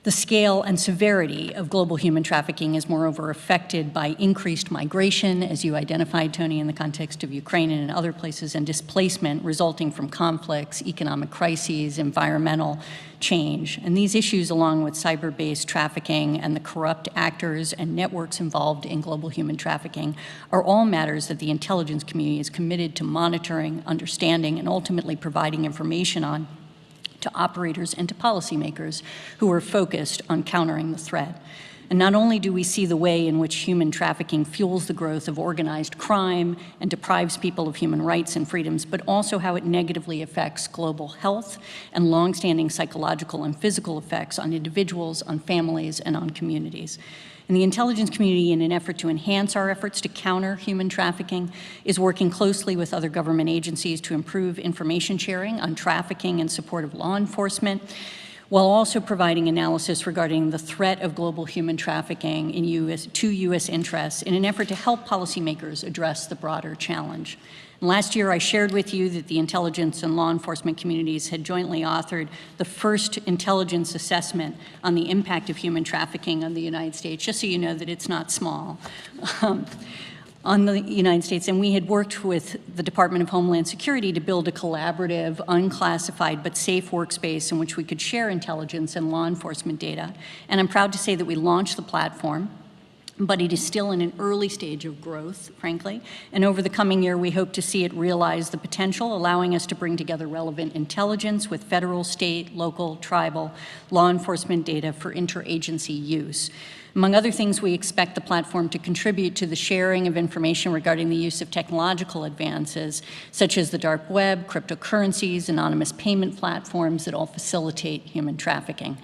[SPEAKER 9] The scale and severity of global human trafficking is moreover affected by increased migration, as you identified, Tony, in the context of Ukraine and in other places, and displacement resulting from conflicts, economic crises, environmental change. And these issues, along with cyber-based trafficking and the corrupt actors and networks involved in global human trafficking, are all matters that the intelligence community is committed to monitoring, understanding, and ultimately providing information on to operators and to policymakers who are focused on countering the threat. And not only do we see the way in which human trafficking fuels the growth of organized crime and deprives people of human rights and freedoms, but also how it negatively affects global health and longstanding psychological and physical effects on individuals, on families, and on communities. And the intelligence community, in an effort to enhance our efforts to counter human trafficking, is working closely with other government agencies to improve information sharing on trafficking and support of law enforcement, while also providing analysis regarding the threat of global human trafficking to U.S. interests in an effort to help policymakers address the broader challenge. And last year, I shared with you that the intelligence and law enforcement communities had jointly authored the first intelligence assessment on the impact of human trafficking on the United States, just so you know that it's not small. On the United States, and we had worked with the Department of Homeland Security to build a collaborative, unclassified, but safe workspace in which we could share intelligence and law enforcement data. And I'm proud to say that we launched the platform, but it is still in an early stage of growth, frankly. And over the coming year, we hope to see it realize the potential, allowing us to bring together relevant intelligence with federal, state, local, tribal, law enforcement data for interagency use. Among other things, we expect the platform to contribute to the sharing of information regarding the use of technological advances, such as the dark web, cryptocurrencies, anonymous payment platforms that all facilitate human trafficking.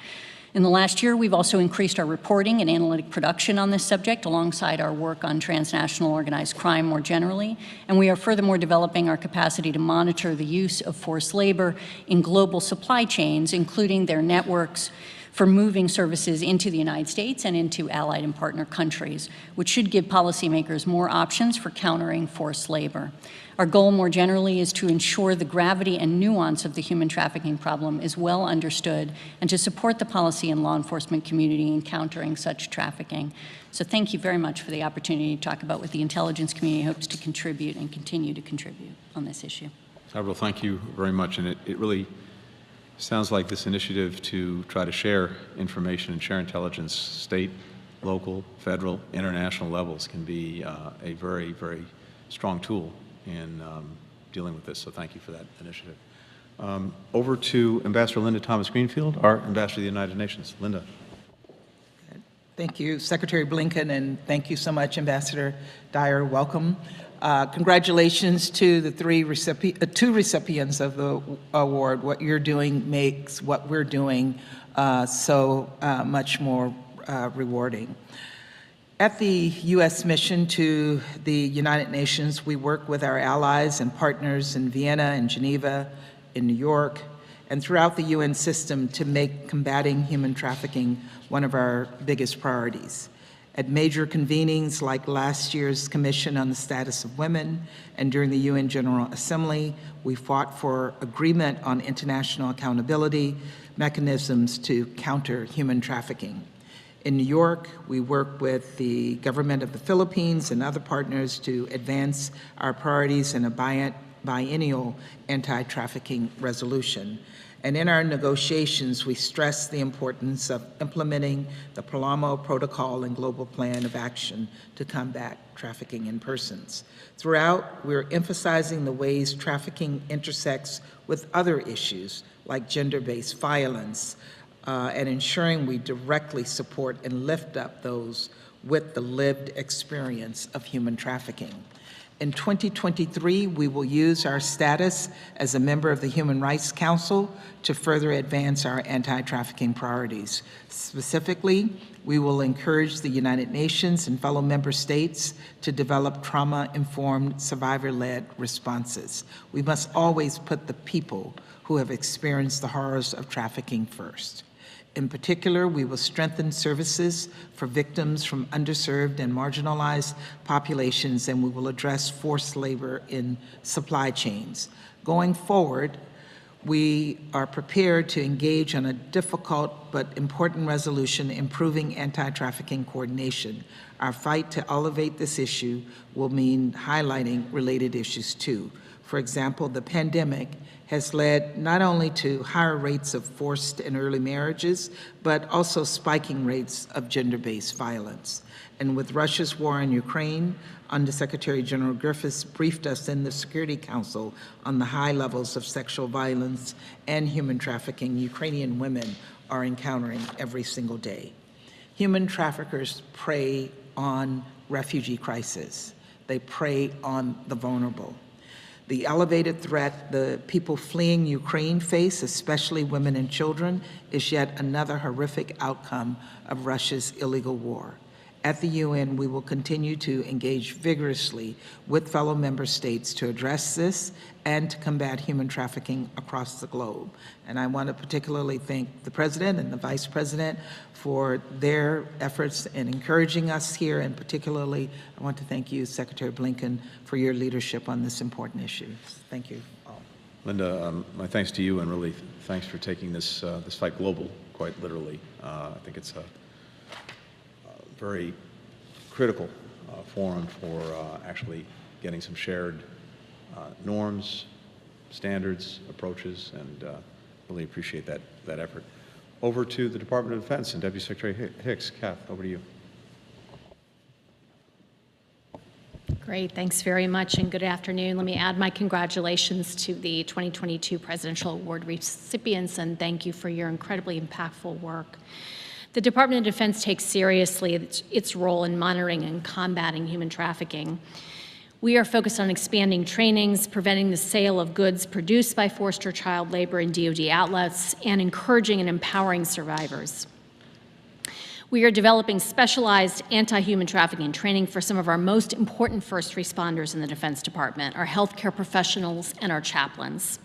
[SPEAKER 9] In the last year, we've also increased our reporting and analytic production on this subject alongside our work on transnational organized crime more generally, and we are furthermore developing our capacity to monitor the use of forced labor in global supply chains, including their networks, for moving services into the United States and into allied and partner countries, which should give policymakers more options for countering forced labor. Our goal more generally is to ensure the gravity and nuance of the human trafficking problem is well understood and to support the policy and law enforcement community in countering such trafficking. So thank you very much for the opportunity to talk about what the intelligence community hopes to contribute and continue to contribute on this issue.
[SPEAKER 1] Admiral, thank you very much. And it really sounds like this initiative to try to share information and share intelligence, state, local, federal, international levels, can be a very, very strong tool in dealing with this. So thank you for that initiative. Over to Ambassador Linda Thomas-Greenfield, our Ambassador to the United Nations. Linda.
[SPEAKER 10] Thank you, Secretary Blinken, and thank you so much, Ambassador Dyer. Welcome. Congratulations to the two recipients of the award. What you're doing makes what we're doing so much more rewarding. At the U.S. mission to the United Nations, we work with our allies and partners in Vienna and Geneva, in New York, and throughout the UN system to make combating human trafficking one of our biggest priorities. At major convenings like last year's Commission on the Status of Women and during the UN General Assembly, we fought for agreement on international accountability mechanisms to counter human trafficking. In New York, we work with the government of the Philippines and other partners to advance our priorities in a biennial anti-trafficking resolution. And in our negotiations, we stress the importance of implementing the Palermo Protocol and Global Plan of Action to combat trafficking in persons. Throughout, we're emphasizing the ways trafficking intersects with other issues like gender-based violence, and ensuring we directly support and lift up those with the lived experience of human trafficking. In 2023, we will use our status as a member of the Human Rights Council to further advance our anti-trafficking priorities. Specifically, we will encourage the United Nations and fellow member states to develop trauma-informed, survivor-led responses. We must always put the people who have experienced the horrors of trafficking first. In particular, we will strengthen services for victims from underserved and marginalized populations, and we will address forced labor in supply chains. Going forward, We are prepared to engage on a difficult but important resolution improving anti-trafficking coordination. Our fight to elevate this issue will mean highlighting related issues too. For example, the pandemic has led not only to higher rates of forced and early marriages, but also spiking rates of gender-based violence. And with Russia's war in Ukraine, Undersecretary General Griffiths briefed us in the Security Council on the high levels of sexual violence and human trafficking Ukrainian women are encountering every single day. Human traffickers prey on refugee crisis. They prey on the vulnerable. The elevated threat the people fleeing Ukraine face, especially women and children, is yet another horrific outcome of Russia's illegal war. At the UN, we will continue to engage vigorously with fellow member states to address this and to combat human trafficking across the globe. And I want to particularly thank the President and the Vice President for their efforts in encouraging us here, and particularly I want to thank you, Secretary Blinken, for your leadership on this important issue. Thank you all.
[SPEAKER 1] Linda, my thanks to you, and really thanks for taking this fight global, quite literally. I think it's a very critical forum for actually getting some shared norms, standards, approaches, and really appreciate that effort. Over to the Department of Defense and Deputy Secretary Hicks. Kath, over to you.
[SPEAKER 11] Great, thanks very much, and good afternoon. Let me add my congratulations to the 2022 Presidential Award recipients, and thank you for your incredibly impactful work. The Department of Defense takes seriously its role in monitoring and combating human trafficking. We are focused on expanding trainings, preventing the sale of goods produced by forced or child labor in DoD outlets, and encouraging and empowering survivors. We are developing specialized anti-human trafficking training for some of our most important first responders in the Defense Department, our healthcare professionals and our chaplains.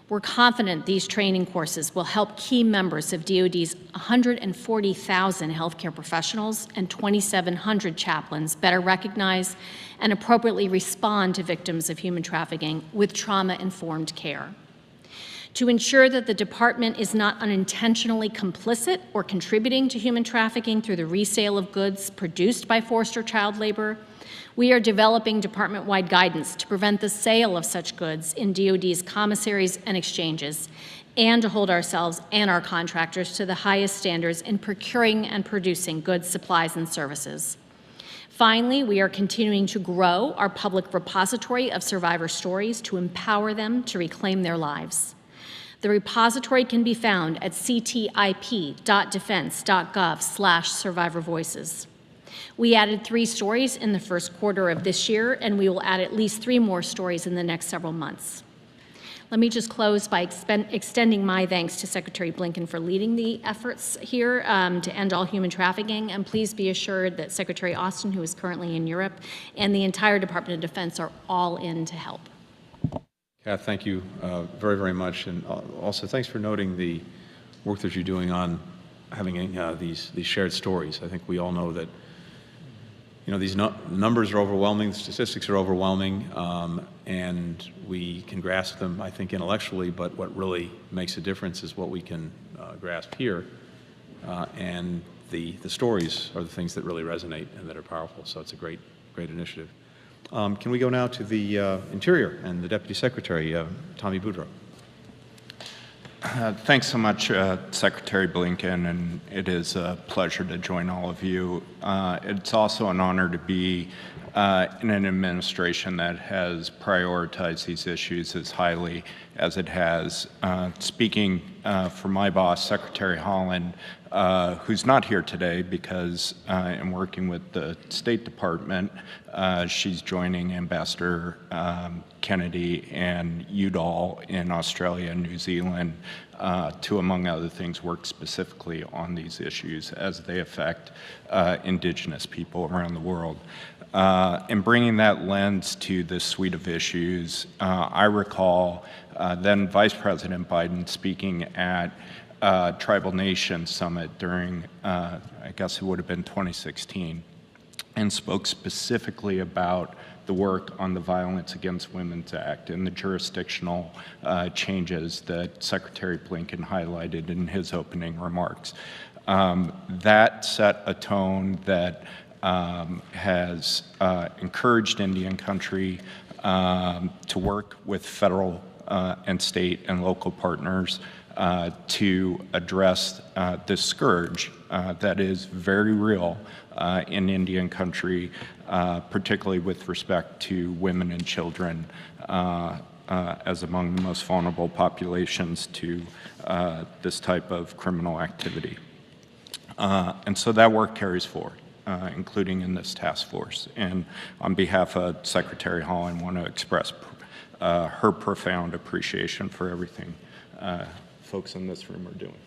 [SPEAKER 11] We're confident these training courses will help key members of DoD's 140,000 healthcare professionals and 2,700 chaplains better recognize and appropriately respond to victims of human trafficking with trauma-informed care. To ensure that the department is not unintentionally complicit or contributing to human trafficking through the resale of goods produced by forced or child labor, we are developing department-wide guidance to prevent the sale of such goods in DoD's commissaries and exchanges, and to hold ourselves and our contractors to the highest standards in procuring and producing goods, supplies, and services. Finally, we are continuing to grow our public repository of survivor stories to empower them to reclaim their lives. The repository can be found at ctip.defense.gov/survivorvoices. We added 3 stories in the first quarter of this year, and we will add at least 3 more stories in the next several months. Let me just close by extending my thanks to Secretary Blinken for leading the efforts here to end all human trafficking, and please be assured that Secretary Austin, who is currently in Europe, and the entire Department of Defense are all in to help.
[SPEAKER 1] Kath, thank you very, very much, and also thanks for noting the work that you're doing on having these shared stories. I think we all know that these numbers are overwhelming, the statistics are overwhelming, and we can grasp them, I think, intellectually, but what really makes a difference is what we can grasp here, and the stories are the things that really resonate and that are powerful, so it's a great initiative. Can we go now to the Interior and the Deputy Secretary, Tommy Boudreaux.
[SPEAKER 12] Thanks so much, Secretary Blinken, and it is a pleasure to join all of you. It's also an honor to be in an administration that has prioritized these issues as highly as it has. Speaking for my boss, Secretary Holland, who's not here today because in working with the State Department, she's joining Ambassador Kennedy and Udall in Australia and New Zealand to, among other things, work specifically on these issues as they affect Indigenous people around the world. In bringing that lens to this suite of issues, I recall then Vice President Biden speaking at Tribal Nations Summit during, I guess it would have been 2016, and spoke specifically about the work on the Violence Against Women's Act and the jurisdictional changes that Secretary Blinken highlighted in his opening remarks. That set a tone that has encouraged Indian country to work with federal and state and local partners to address this scourge that is very real in Indian country, particularly with respect to women and children as among the most vulnerable populations to this type of criminal activity. And so that work carries forward, including in this task force. And on behalf of Secretary Haaland, I want to express her profound appreciation for everything folks in this room are doing.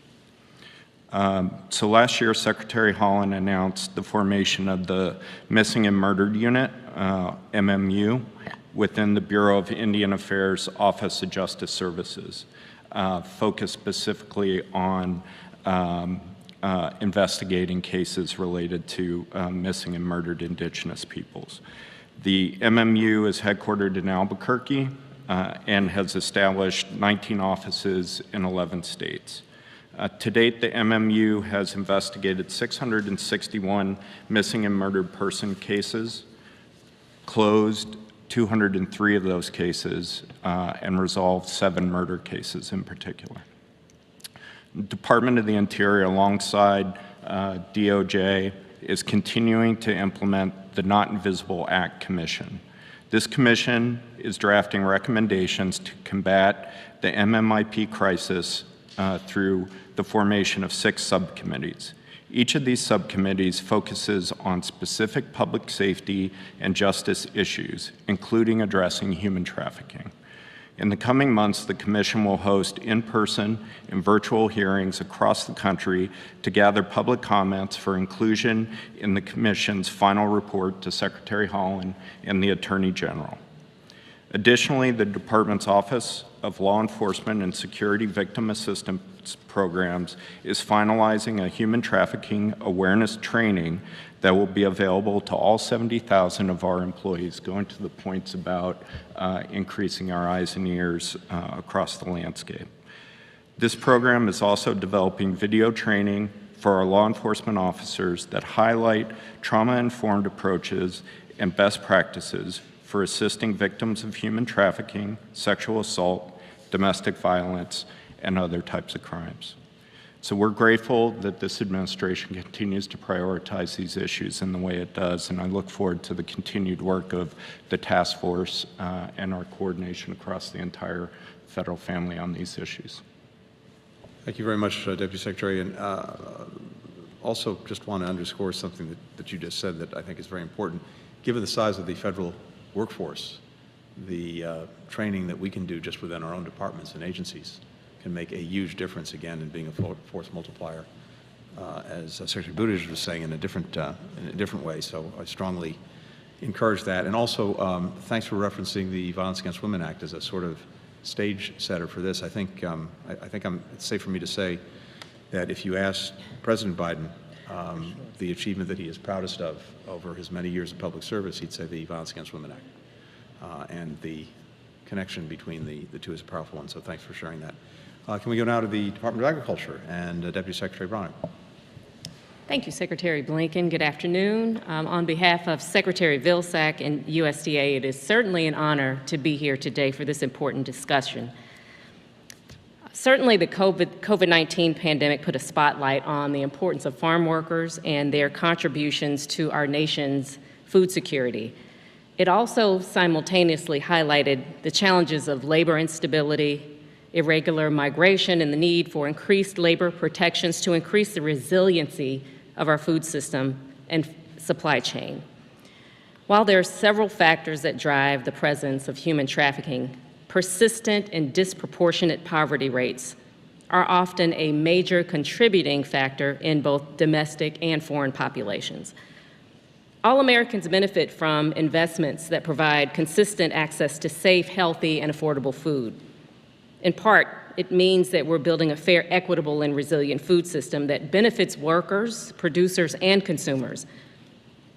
[SPEAKER 12] So last year, Secretary Haaland announced the formation of the Missing and Murdered Unit, MMU, within the Bureau of Indian Affairs Office of Justice Services, focused specifically on investigating cases related to missing and murdered Indigenous peoples. The MMU is headquartered in Albuquerque and has established 19 offices in 11 states. To date, the MMU has investigated 661 missing and murdered person cases, closed 203 of those cases, and resolved 7 murder cases in particular. The Department of the Interior, alongside DOJ, is continuing to implement the Not Invisible Act Commission. This commission is drafting recommendations to combat the MMIP crisis through the formation of 6 subcommittees. Each of these subcommittees focuses on specific public safety and justice issues, including addressing human trafficking. In the coming months, the Commission will host in-person and virtual hearings across the country to gather public comments for inclusion in the Commission's final report to Secretary Haaland and the Attorney General. Additionally, the Department's Office of Law Enforcement and Security Victim Assistance Programs is finalizing a human trafficking awareness training that will be available to all 70,000 of our employees, going to the points about increasing our eyes and ears across the landscape. This program is also developing video training for our law enforcement officers that highlight trauma-informed approaches and best practices for assisting victims of human trafficking, sexual assault, domestic violence, and other types of crimes. So we're grateful that this administration continues to prioritize these issues in the way it does, and I look forward to the continued work of the task force and our coordination across the entire federal family on these issues.
[SPEAKER 1] Thank you very much, Deputy Secretary. And also just want to underscore something that you just said that I think is very important. Given the size of the federal workforce, the training that we can do just within our own departments and agencies can make a huge difference, again, in being a force multiplier, as Secretary Buttigieg was saying, in a different way. So I strongly encourage that. And also, thanks for referencing the Violence Against Women Act as a sort of stage setter for this. I think it's safe for me to say that if you ask President Biden the achievement that he is proudest of over his many years of public service, he'd say the Violence Against Women Act. And the connection between the two is a powerful one, so thanks for sharing that. Can we go now to the Department of Agriculture and Deputy Secretary Brenda?
[SPEAKER 13] Thank you, Secretary Blinken. Good afternoon. On behalf of Secretary Vilsack and USDA, it is certainly an honor to be here today for this important discussion. Certainly, the COVID-19 pandemic put a spotlight on the importance of farm workers and their contributions to our nation's food security. It also simultaneously highlighted the challenges of labor instability, irregular migration, and the need for increased labor protections to increase the resiliency of our food system and supply chain. While there are several factors that drive the presence of human trafficking, persistent and disproportionate poverty rates are often a major contributing factor in both domestic and foreign populations. All Americans benefit from investments that provide consistent access to safe, healthy, and affordable food. In part, it means that we're building a fair, equitable, and resilient food system that benefits workers, producers, and consumers.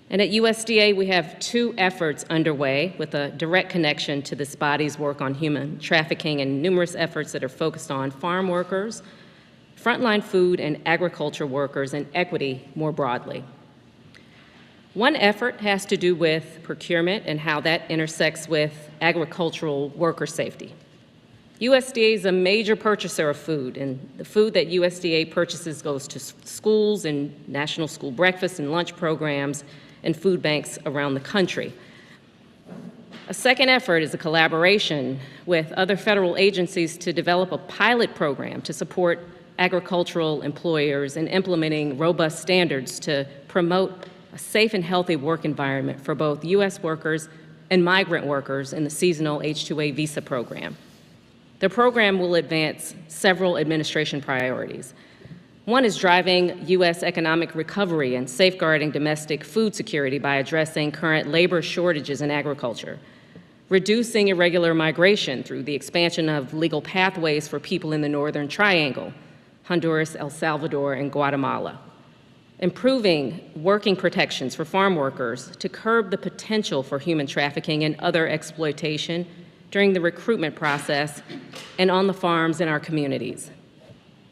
[SPEAKER 13] And at USDA, we have 2 efforts underway with a direct connection to this body's work on human trafficking and numerous efforts that are focused on farm workers, frontline food and agriculture workers, and equity more broadly. One effort has to do with procurement and how that intersects with agricultural worker safety. USDA is a major purchaser of food, and the food that USDA purchases goes to schools and national school breakfast and lunch programs and food banks around the country. A second effort is a collaboration with other federal agencies to develop a pilot program to support agricultural employers in implementing robust standards to promote a safe and healthy work environment for both U.S. workers and migrant workers in the seasonal H-2A visa program. The program will advance several administration priorities. One is driving U.S. economic recovery and safeguarding domestic food security by addressing current labor shortages in agriculture, reducing irregular migration through the expansion of legal pathways for people in the Northern Triangle, Honduras, El Salvador, and Guatemala, improving working protections for farm workers to curb the potential for human trafficking and other exploitation during the recruitment process and on the farms in our communities.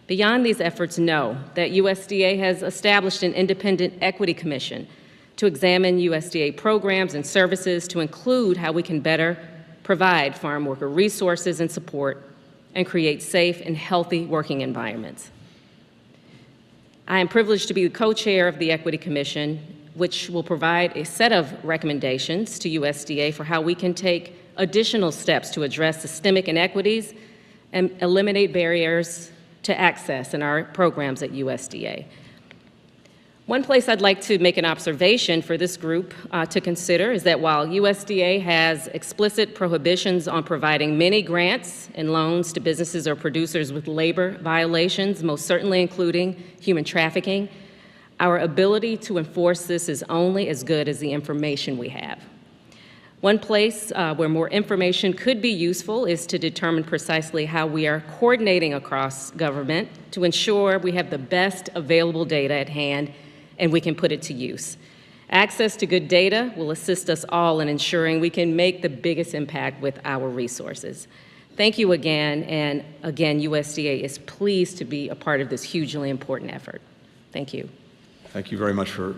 [SPEAKER 13] Beyond these efforts, know that USDA has established an independent equity commission to examine USDA programs and services to include how we can better provide farm worker resources and support and create safe and healthy working environments. I am privileged to be the co-chair of the Equity Commission, which will provide a set of recommendations to USDA for how we can take additional steps to address systemic inequities and eliminate barriers to access in our programs at USDA. One place I'd like to make an observation for this group to consider is that while USDA has explicit prohibitions on providing many grants and loans to businesses or producers with labor violations, most certainly including human trafficking, our ability to enforce this is only as good as the information we have. One place where more information could be useful is to determine precisely how we are coordinating across government to ensure we have the best available data at hand and we can put it to use. Access to good data will assist us all in ensuring we can make the biggest impact with our resources. Thank you again, and again, USDA is pleased to be a part of this hugely important effort. Thank you.
[SPEAKER 1] Thank you very much for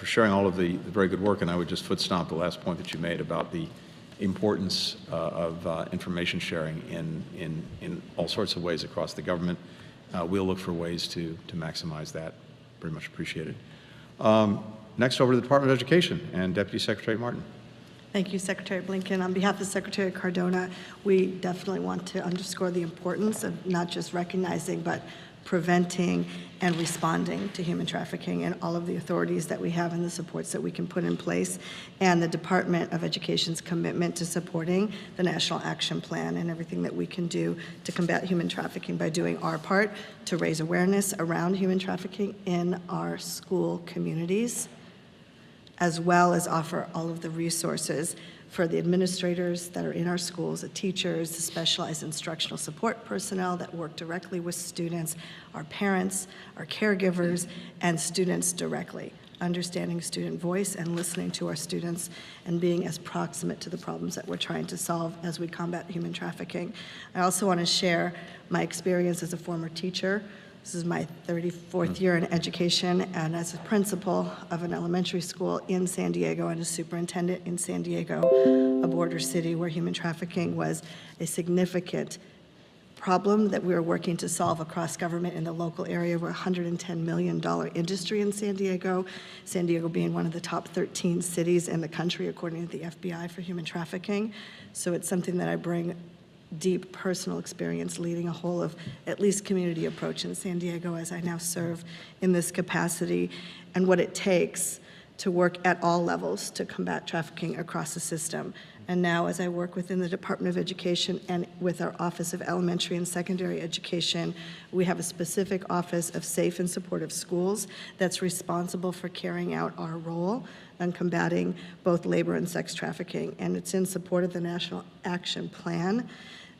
[SPEAKER 1] sharing all of the very good work, and I would just foot stomp the last point that you made about the importance of information sharing in all sorts of ways across the government. We'll look for ways to maximize that. Very much appreciated. Next, over to the Department of Education and Deputy Secretary Martin.
[SPEAKER 14] Thank you, Secretary Blinken. On behalf of Secretary Cardona, we definitely want to underscore the importance of not just recognizing, but preventing and responding to human trafficking, and all of the authorities that we have and the supports that we can put in place, and the Department of Education's commitment to supporting the National Action Plan and everything that we can do to combat human trafficking by doing our part to raise awareness around human trafficking in our school communities, as well as offer all of the resources for the administrators that are in our schools, the teachers, the specialized instructional support personnel that work directly with students, our parents, our caregivers, and students directly, understanding student voice and listening to our students and being as proximate to the problems that we're trying to solve as we combat human trafficking. I also want to share my experience as a former teacher. This is my 34th year in education, and as a principal of an elementary school in San Diego and a superintendent in San Diego, a border city where human trafficking was a significant problem that we were working to solve across government in the local area. We're a $110 million industry in San Diego being one of the top 13 cities in the country, according to the FBI, for human trafficking. So it's something that I bring deep personal experience leading a whole of at least community approach in San Diego as I now serve in this capacity, and what it takes to work at all levels to combat trafficking across the system. And now as I work within the Department of Education and with our Office of Elementary and Secondary Education, we have a specific Office of Safe and Supportive Schools that's responsible for carrying out our role on combating both labor and sex trafficking. And it's in support of the National Action Plan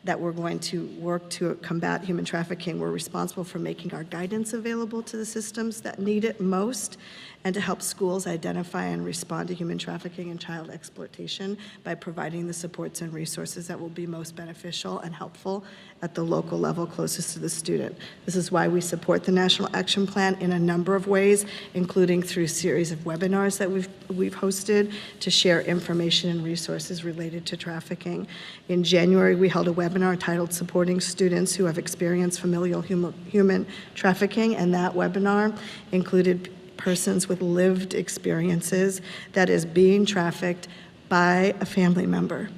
[SPEAKER 14] that we're going to work to combat human trafficking. We're responsible for making our guidance available to the systems that need it most, and to help schools identify and respond to human trafficking and child exploitation by providing the supports and resources that will be most beneficial and helpful at the local level closest to the student. This is why we support the National Action Plan in a number of ways, including through a series of webinars that we've hosted to share information and resources related to trafficking. In January, we held a webinar titled Supporting Students Who Have Experienced Familial Human Trafficking, and that webinar included persons with lived experiences, that is, being trafficked by a family member,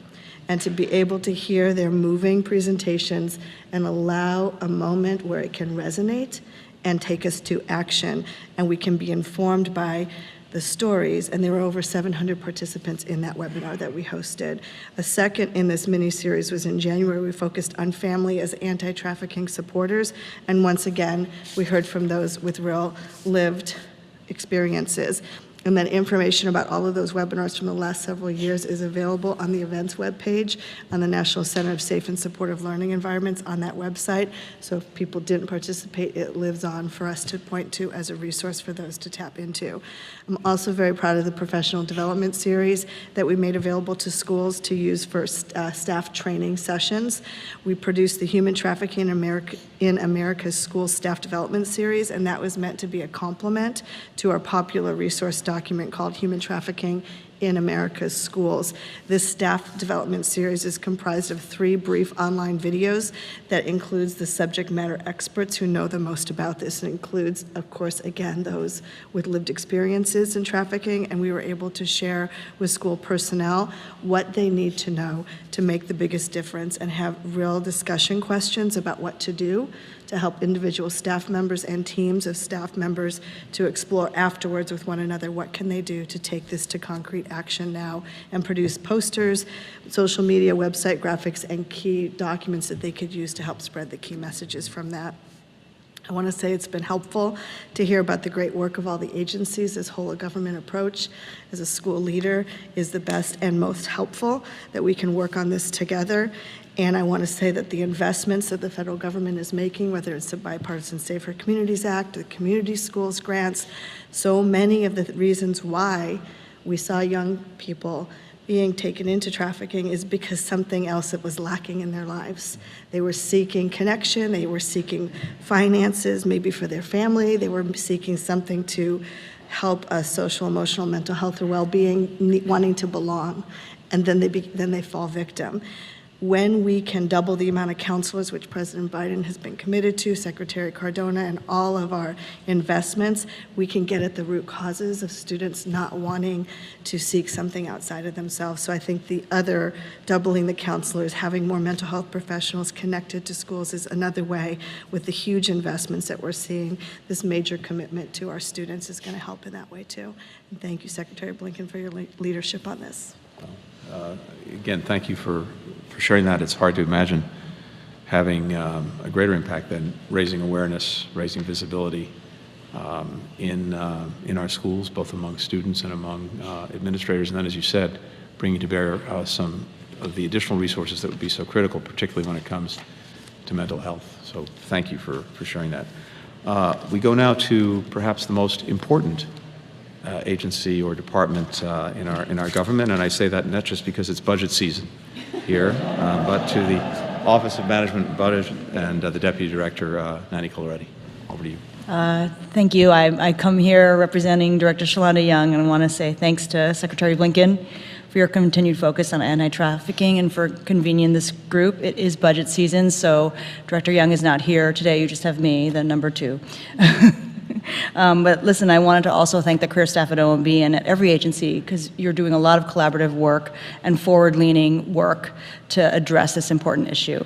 [SPEAKER 14] and to be able to hear their moving presentations and allow a moment where it can resonate and take us to action, and we can be informed by the stories. And there were over 700 participants in that webinar that we hosted. A second in this mini-series was in January. We focused on family as anti-trafficking supporters, and once again, we heard from those with real lived experiences. And then information about all of those webinars from the last several years is available on the events webpage on the National Center of Safe and Supportive Learning Environments on that website. So if people didn't participate, it lives on for us to point to as a resource for those to tap into. I'm also very proud of the professional development series that we made available to schools to use for staff training sessions. We produced the Human Trafficking in America's School Staff Development Series, and that was meant to be a complement to our popular resource document called Human Trafficking in America's Schools. This staff development series is comprised of 3 brief online videos that includes the subject matter experts who know the most about this. It includes, of course, again, those with lived experiences in trafficking, and we were able to share with school personnel what they need to know to make the biggest difference and have real discussion questions about what to do to help individual staff members and teams of staff members to explore afterwards with one another what can they do to take this to concrete action now, and produce posters, social media, website graphics, and key documents that they could use to help spread the key messages from that. I want to say it's been helpful to hear about the great work of all the agencies. This whole of government approach as a school leader is the best and most helpful, that we can work on this together. And I want to say that the investments that the federal government is making, whether it's the Bipartisan Safer Communities Act, the community schools grants, so many of the reasons why we saw young people being taken into trafficking is because something else that was lacking in their lives. They were seeking connection, they were seeking finances, maybe for their family, they were seeking something to help social, emotional, mental health, or well-being, wanting to belong, and then they fall victim. When we can double the amount of counselors, which President Biden has been committed to, Secretary Cardona, and all of our investments, we can get at the root causes of students not wanting to seek something outside of themselves. So I think the other, doubling the counselors, having more mental health professionals connected to schools is another way. With the huge investments that we're seeing, this major commitment to our students is going to help in that way too. And thank you, Secretary Blinken, for your leadership on this.
[SPEAKER 1] Again, thank you for sharing that. It's hard to imagine having a greater impact than raising awareness, raising visibility in our schools, both among students and among administrators, and then, as you said, bringing to bear some of the additional resources that would be so critical, particularly when it comes to mental health. So thank you for sharing that. We go now to perhaps the most important agency or department in our government, and I say that not just because it's budget season here, but to the Office of Management and Budget and the Deputy Director, Nancy Coloretti. Over to you.
[SPEAKER 15] Thank you. I come here representing Director Shalonda Young, and I want to say thanks to Secretary Blinken for your continued focus on anti-trafficking and for convening this group. It is budget season, so Director Young is not here today. You just have me, the number 2. But listen, I wanted to also thank the career staff at OMB and at every agency, because you're doing a lot of collaborative work and forward-leaning work to address this important issue.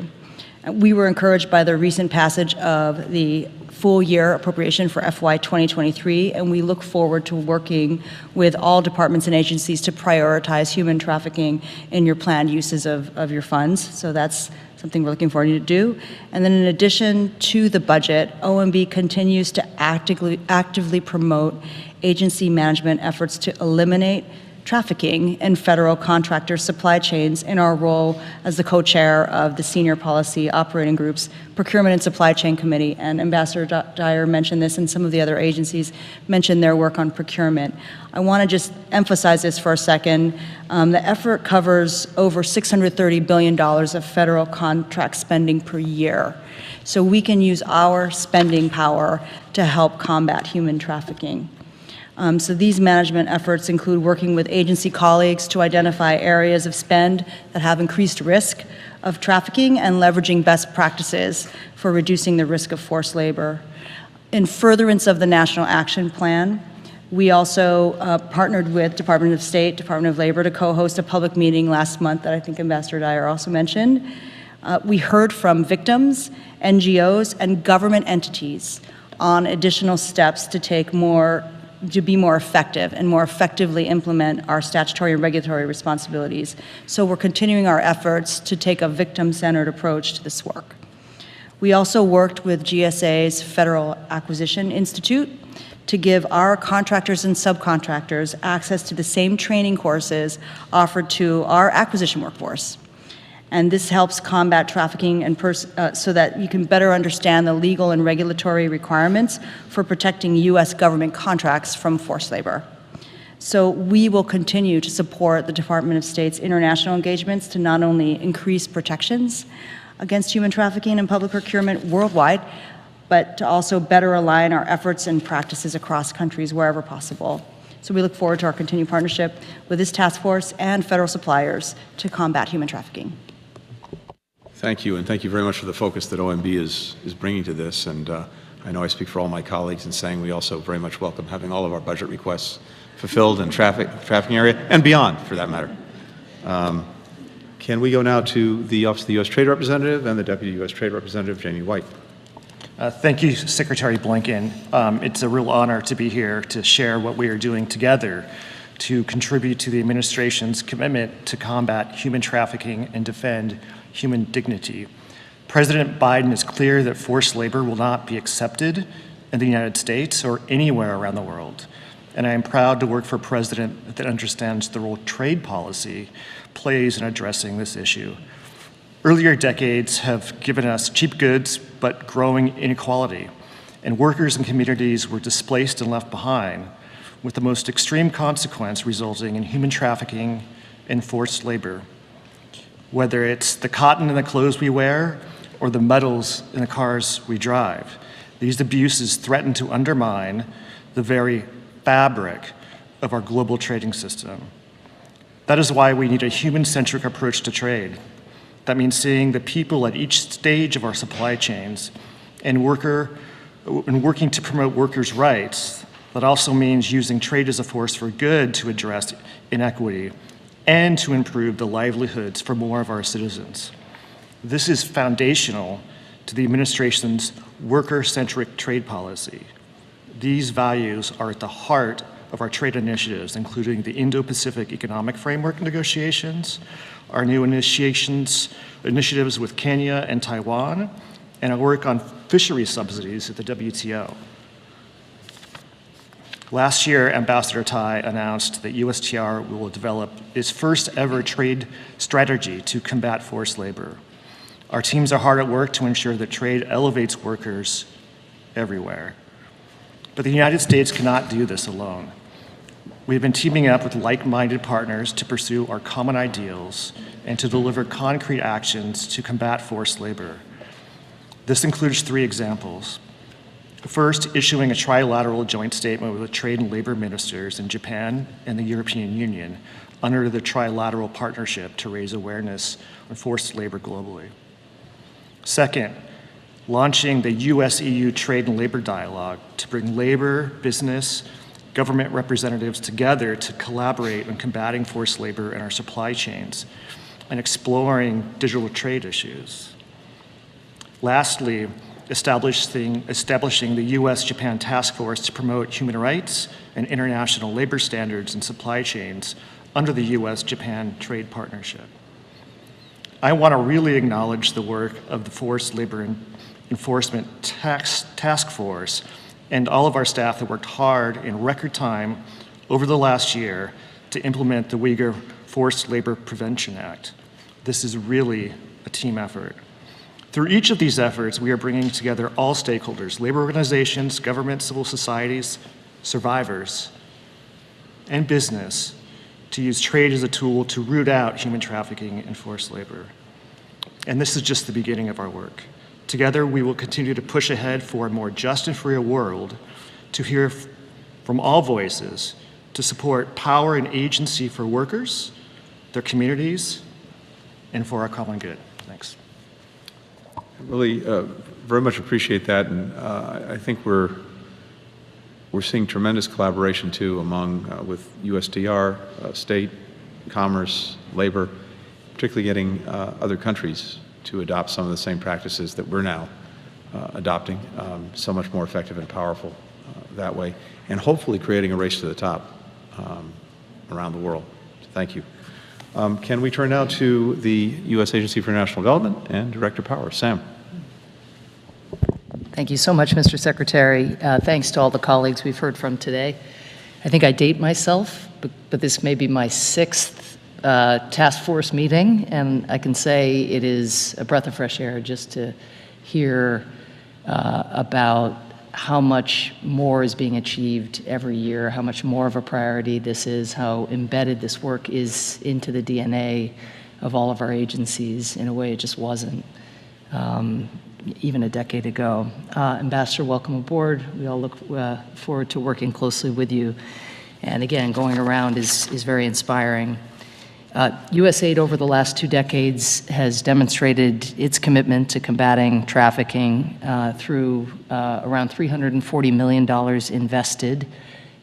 [SPEAKER 15] We were encouraged by the recent passage of the full-year appropriation for FY 2023, and we look forward to working with all departments and agencies to prioritize human trafficking in your planned uses of your funds. So that's something we're looking forward to do. And then in addition to the budget, OMB continues to actively promote agency management efforts to eliminate trafficking in federal contractor supply chains in our role as the co-chair of the Senior Policy Operating Group's Procurement and Supply Chain Committee. And Ambassador Dyer mentioned this, and some of the other agencies mentioned their work on procurement. I want to just emphasize this for a second. The effort covers over $630 billion of federal contract spending per year. So we can use our spending power to help combat human trafficking. So these management efforts include working with agency colleagues to identify areas of spend that have increased risk of trafficking and leveraging best practices for reducing the risk of forced labor. In furtherance of the National Action Plan, we also partnered with Department of State, Department of Labor to co-host a public meeting last month that I think Ambassador Dyer also mentioned. We heard from victims, NGOs, and government entities on additional steps to be more effective and more effectively implement our statutory and regulatory responsibilities. So we're continuing our efforts to take a victim-centered approach to this work. We also worked with GSA's Federal Acquisition Institute to give our contractors and subcontractors access to the same training courses offered to our acquisition workforce. And this helps combat trafficking and so that you can better understand the legal and regulatory requirements for protecting U.S. government contracts from forced labor. So we will continue to support the Department of State's international engagements to not only increase protections against human trafficking and public procurement worldwide, but to also better align our efforts and practices across countries wherever possible. So we look forward to our continued partnership with this task force and federal suppliers to combat human trafficking.
[SPEAKER 1] Thank you, and thank you very much for the focus that OMB is bringing to this. And I know I speak for all my colleagues in saying we also very much welcome having all of our budget requests fulfilled in trafficking area and beyond, for that matter. Can we go now to the Office of the U.S. Trade Representative and the Deputy U.S. Trade Representative, Jamie White.
[SPEAKER 16] Thank you, Secretary Blinken. It's a real honor to be here to share what we are doing together to contribute to the administration's commitment to combat human trafficking and defend human dignity. President Biden is clear that forced labor will not be accepted in the United States or anywhere around the world. And I am proud to work for a president that understands the role trade policy plays in addressing this issue. Earlier decades have given us cheap goods, but growing inequality. And workers and communities were displaced and left behind, with the most extreme consequence resulting in human trafficking and forced labor. Whether it's the cotton in the clothes we wear or the metals in the cars we drive, these abuses threaten to undermine the very fabric of our global trading system. That is why we need a human-centric approach to trade. That means seeing the people at each stage of our supply chains and working to promote workers' rights. That also means using trade as a force for good to address inequity and to improve the livelihoods for more of our citizens. This is foundational to the administration's worker-centric trade policy. These values are at the heart of our trade initiatives, including the Indo-Pacific Economic Framework negotiations, our new initiatives with Kenya and Taiwan, and our work on fishery subsidies at the WTO. Last year, Ambassador Tai announced that USTR will develop its first ever trade strategy to combat forced labor. Our teams are hard at work to ensure that trade elevates workers everywhere. But the United States cannot do this alone. We've been teaming up with like-minded partners to pursue our common ideals and to deliver concrete actions to combat forced labor. This includes 3 examples. First, issuing a trilateral joint statement with trade and labor ministers in Japan and the European Union under the trilateral partnership to raise awareness on forced labor globally. Second, launching the US-EU trade and labor dialogue to bring labor, business, government representatives together to collaborate on combating forced labor in our supply chains and exploring digital trade issues. Lastly, establishing the US-Japan Task Force to promote human rights and international labor standards in supply chains under the US-Japan Trade Partnership. I want to really acknowledge the work of the Forced Labor Enforcement Task Force and all of our staff that worked hard in record time over the last year to implement the Uyghur Forced Labor Prevention Act. This is really a team effort. Through each of these efforts, we are bringing together all stakeholders, labor organizations, government, civil societies, survivors, and business to use trade as a tool to root out human trafficking and forced labor. And this is just the beginning of our work. Together, we will continue to push ahead for a more just and freer world, to hear from all voices, to support power and agency for workers, their communities, and for our common good. Thanks.
[SPEAKER 1] Really very much appreciate that, and I think we're seeing tremendous collaboration too among with USDR, state, commerce, labor, particularly getting other countries to adopt some of the same practices that we're now adopting, so much more effective and powerful that way, and hopefully creating a race to the top around the world. Thank you. Can we turn now to the U.S. Agency for International Development and Director Powell? Sam.
[SPEAKER 17] Thank you so much, Mr. Secretary. Thanks to all the colleagues we've heard from today. I think I date myself, but this may be my 6th task force meeting, and I can say it is a breath of fresh air just to hear about how much more is being achieved every year, how much more of a priority this is, how embedded this work is into the DNA of all of our agencies in a way it just wasn't even a decade ago. Ambassador, welcome aboard. We all look forward to working closely with you. And again, going around is very inspiring. USAID over the last 2 decades has demonstrated its commitment to combating trafficking through around $340 million invested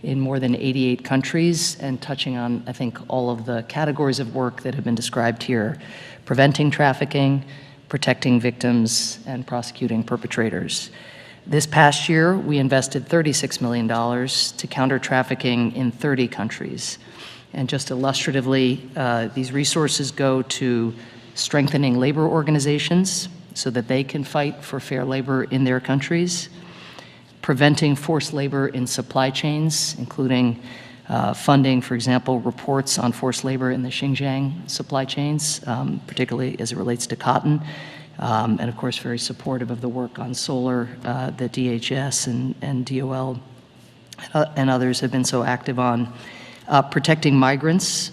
[SPEAKER 17] in more than 88 countries, and touching on, I think, all of the categories of work that have been described here: preventing trafficking, protecting victims, and prosecuting perpetrators. This past year, we invested $36 million to counter trafficking in 30 countries. And just illustratively, these resources go to strengthening labor organizations so that they can fight for fair labor in their countries, preventing forced labor in supply chains, including funding, for example, reports on forced labor in the Xinjiang supply chains, particularly as it relates to cotton, and of course very supportive of the work on solar that DHS and DOL and others have been so active on. Protecting migrants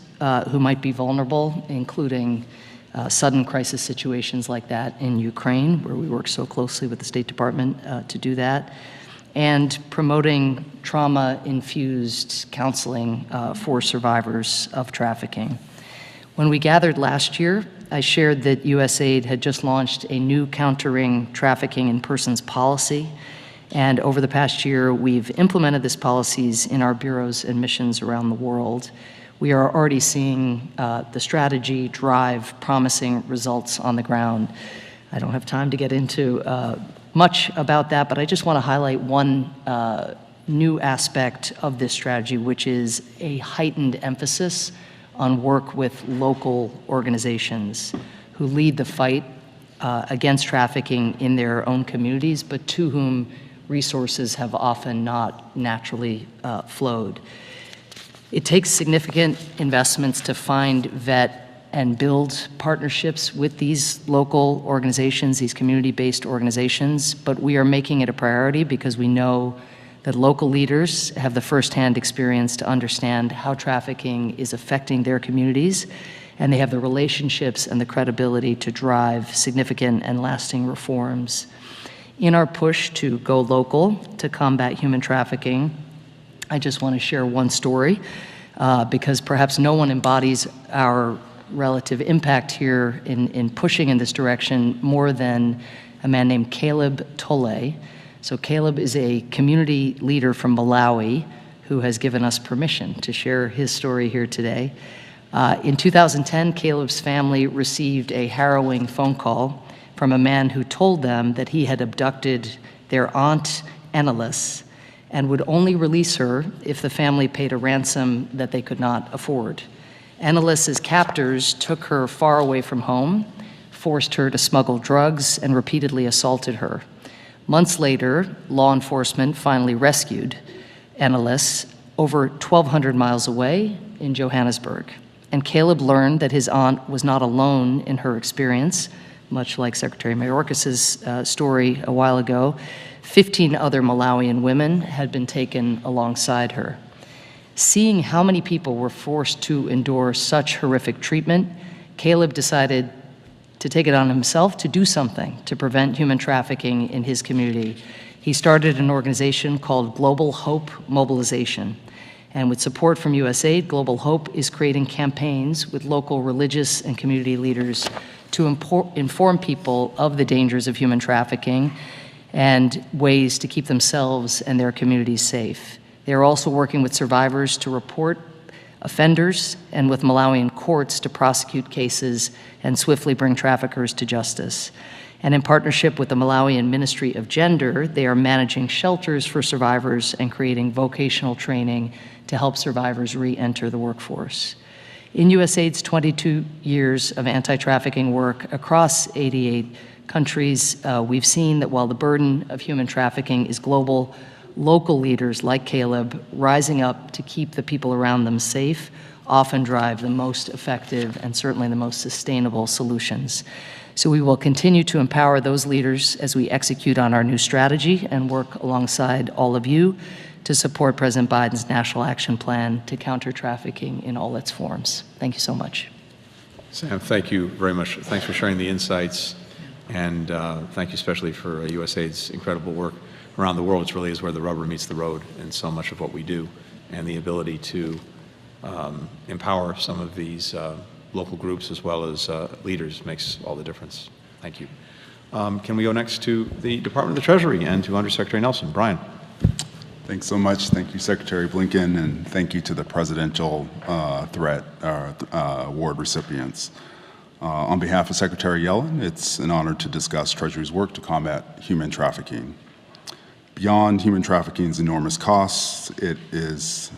[SPEAKER 17] who might be vulnerable, including sudden crisis situations like that in Ukraine, where we work so closely with the State Department to do that, and promoting trauma-infused counseling for survivors of trafficking. When we gathered last year, I shared that USAID had just launched a new countering trafficking in persons policy. And over the past year, we've implemented these policies in our bureaus and missions around the world. We are already seeing the strategy drive promising results on the ground. I don't have time to get into much about that, but I just want to highlight one new aspect of this strategy, which is a heightened emphasis on work with local organizations who lead the fight against trafficking in their own communities, but to whom resources have often not naturally flowed. It takes significant investments to find, vet, and build partnerships with these local organizations, these community-based organizations, but we are making it a priority because we know that local leaders have the firsthand experience to understand how trafficking is affecting their communities, and they have the relationships and the credibility to drive significant and lasting reforms. In our push to go local to combat human trafficking, I just want to share one story because perhaps no one embodies our relative impact here in pushing in this direction more than a man named Caleb Tolle. So Caleb is a community leader from Malawi who has given us permission to share his story here today. In 2010, Caleb's family received a harrowing phone call from a man who told them that he had abducted their aunt, Annalise, and would only release her if the family paid a ransom that they could not afford. Annalise's captors took her far away from home, forced her to smuggle drugs, and repeatedly assaulted her. Months later, law enforcement finally rescued Annalise over 1,200 miles away in Johannesburg. And Caleb learned that his aunt was not alone in her experience, much like Secretary Mayorkas's story a while ago. 15 other Malawian women had been taken alongside her. Seeing how many people were forced to endure such horrific treatment, Caleb decided to take it on himself to do something to prevent human trafficking in his community. He started an organization called Global Hope Mobilization. And with support from USAID, Global Hope is creating campaigns with local religious and community leaders to inform people of the dangers of human trafficking and ways to keep themselves and their communities safe. They are also working with survivors to report offenders and with Malawian courts to prosecute cases and swiftly bring traffickers to justice. And in partnership with the Malawian Ministry of Gender, they are managing shelters for survivors and creating vocational training to help survivors re-enter the workforce. In USAID's 22 years of anti-trafficking work across 88 countries, we've seen that while the burden of human trafficking is global, local leaders like Caleb rising up to keep the people around them safe often drive the most effective and certainly the most sustainable solutions. So we will continue to empower those leaders as we execute on our new strategy and work alongside all of you to support President Biden's National Action Plan to counter trafficking in all its forms. Thank you so much.
[SPEAKER 1] Sam, thank you very much. Thanks for sharing the insights, and thank you especially for USAID's incredible work around the world. It really is where the rubber meets the road in so much of what we do, and the ability to empower some of these local groups as well as leaders makes all the difference. Thank you. Can we go next to the Department of the Treasury and to Undersecretary Nelson? Brian.
[SPEAKER 18] Thanks so much. Thank you, Secretary Blinken, and thank you to the Presidential Threat Award recipients. On behalf of Secretary Yellen, it's an honor to discuss Treasury's work to combat human trafficking. Beyond human trafficking's enormous costs, it is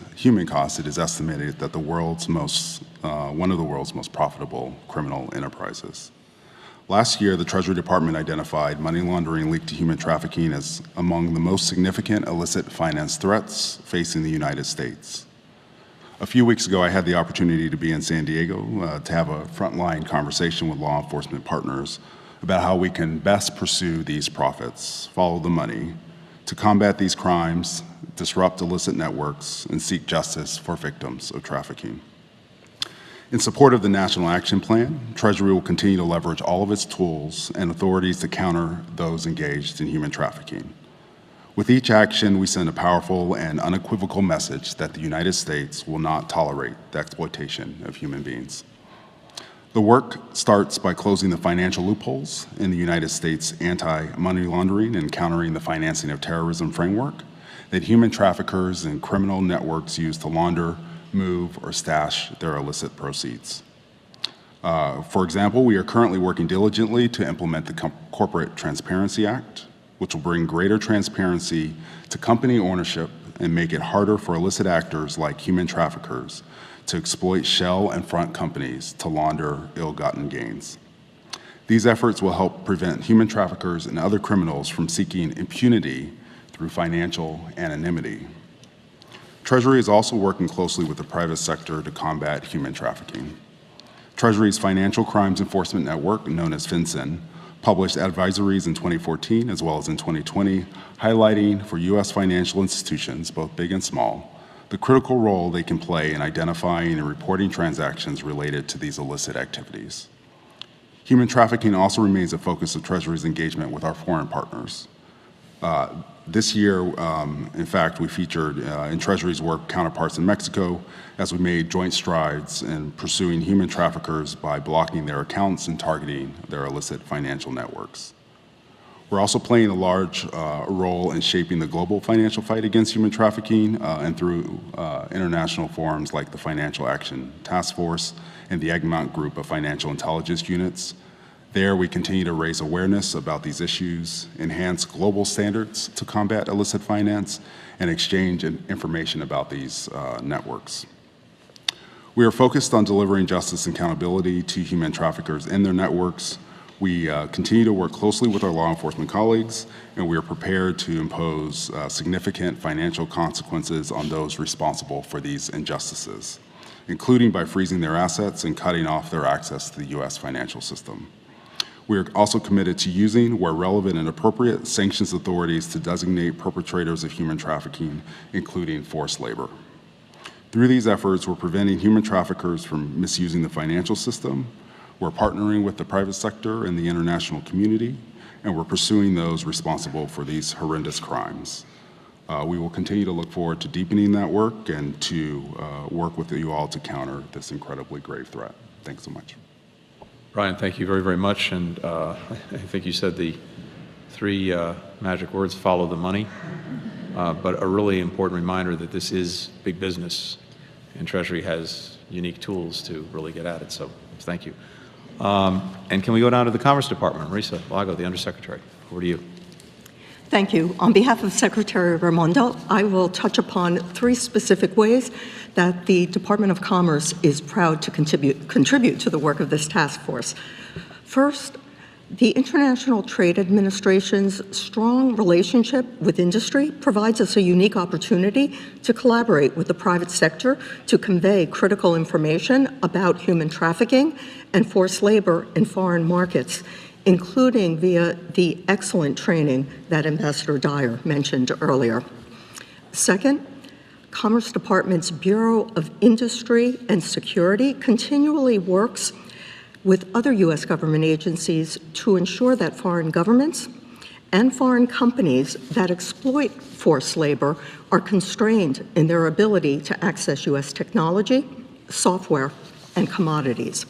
[SPEAKER 18] estimated that one of the world's most profitable criminal enterprises. Last year, the Treasury Department identified money laundering linked to human trafficking as among the most significant illicit finance threats facing the United States. A few weeks ago, I had the opportunity to be in San Diego to have a frontline conversation with law enforcement partners about how we can best pursue these profits, follow the money, to combat these crimes, disrupt illicit networks, and seek justice for victims of trafficking. In support of the National Action Plan, Treasury will continue to leverage all of its tools and authorities to counter those engaged in human trafficking. With each action, we send a powerful and unequivocal message that the United States will not tolerate the exploitation of human beings. The work starts by closing the financial loopholes in the United States anti-money laundering and countering the financing of terrorism framework that human traffickers and criminal networks use to launder, move, or stash their illicit proceeds. For example, we are currently working diligently to implement the Corporate Transparency Act, which will bring greater transparency to company ownership and make it harder for illicit actors like human traffickers to exploit shell and front companies to launder ill-gotten gains. These efforts will help prevent human traffickers and other criminals from seeking impunity through financial anonymity. Treasury is also working closely with the private sector to combat human trafficking. Treasury's Financial Crimes Enforcement Network, known as FinCEN, published advisories in 2014 as well as in 2020, highlighting for U.S. financial institutions, both big and small, the critical role they can play in identifying and reporting transactions related to these illicit activities. Human trafficking also remains a focus of Treasury's engagement with our foreign partners. This year, in fact, we featured in Treasury's work counterparts in Mexico as we made joint strides in pursuing human traffickers by blocking their accounts and targeting their illicit financial networks. We're also playing a large role in shaping the global financial fight against human trafficking and through international forums like the Financial Action Task Force and the Egmont Group of Financial Intelligence Units. There, we continue to raise awareness about these issues, enhance global standards to combat illicit finance, and exchange information about these networks. We are focused on delivering justice and accountability to human traffickers and their networks. We continue to work closely with our law enforcement colleagues, and we are prepared to impose significant financial consequences on those responsible for these injustices. including by freezing their assets and cutting off their access to the U.S. financial system. We are also committed to using, where relevant and appropriate, sanctions authorities to designate perpetrators of human trafficking, including forced labor. Through these efforts, we're preventing human traffickers from misusing the financial system, we're partnering with the private sector and the international community, and we're pursuing those responsible for these horrendous crimes. We will continue to look forward to deepening that work and to work with you all to counter this incredibly grave threat. Thanks so much.
[SPEAKER 1] Brian, thank you very, very much. And I think you said the three magic words, follow the money, but a really important reminder that this is big business, and Treasury has unique tools to really get at it. So thank you. And can we go down to the Commerce Department? Marisa Lago, the Undersecretary, over to you.
[SPEAKER 19] Thank you. On behalf of Secretary Raimondo, I will touch upon three specific ways that the Department of Commerce is proud to contribute to the work of this task force. First, the International Trade Administration's strong relationship with industry provides us a unique opportunity to collaborate with the private sector to convey critical information about human trafficking and forced labor in foreign markets, including via the excellent training that Ambassador Dyer mentioned earlier. Second, Commerce Department's Bureau of Industry and Security continually works with other U.S. government agencies to ensure that foreign governments and foreign companies that exploit forced labor are constrained in their ability to access U.S. technology, software, and commodities.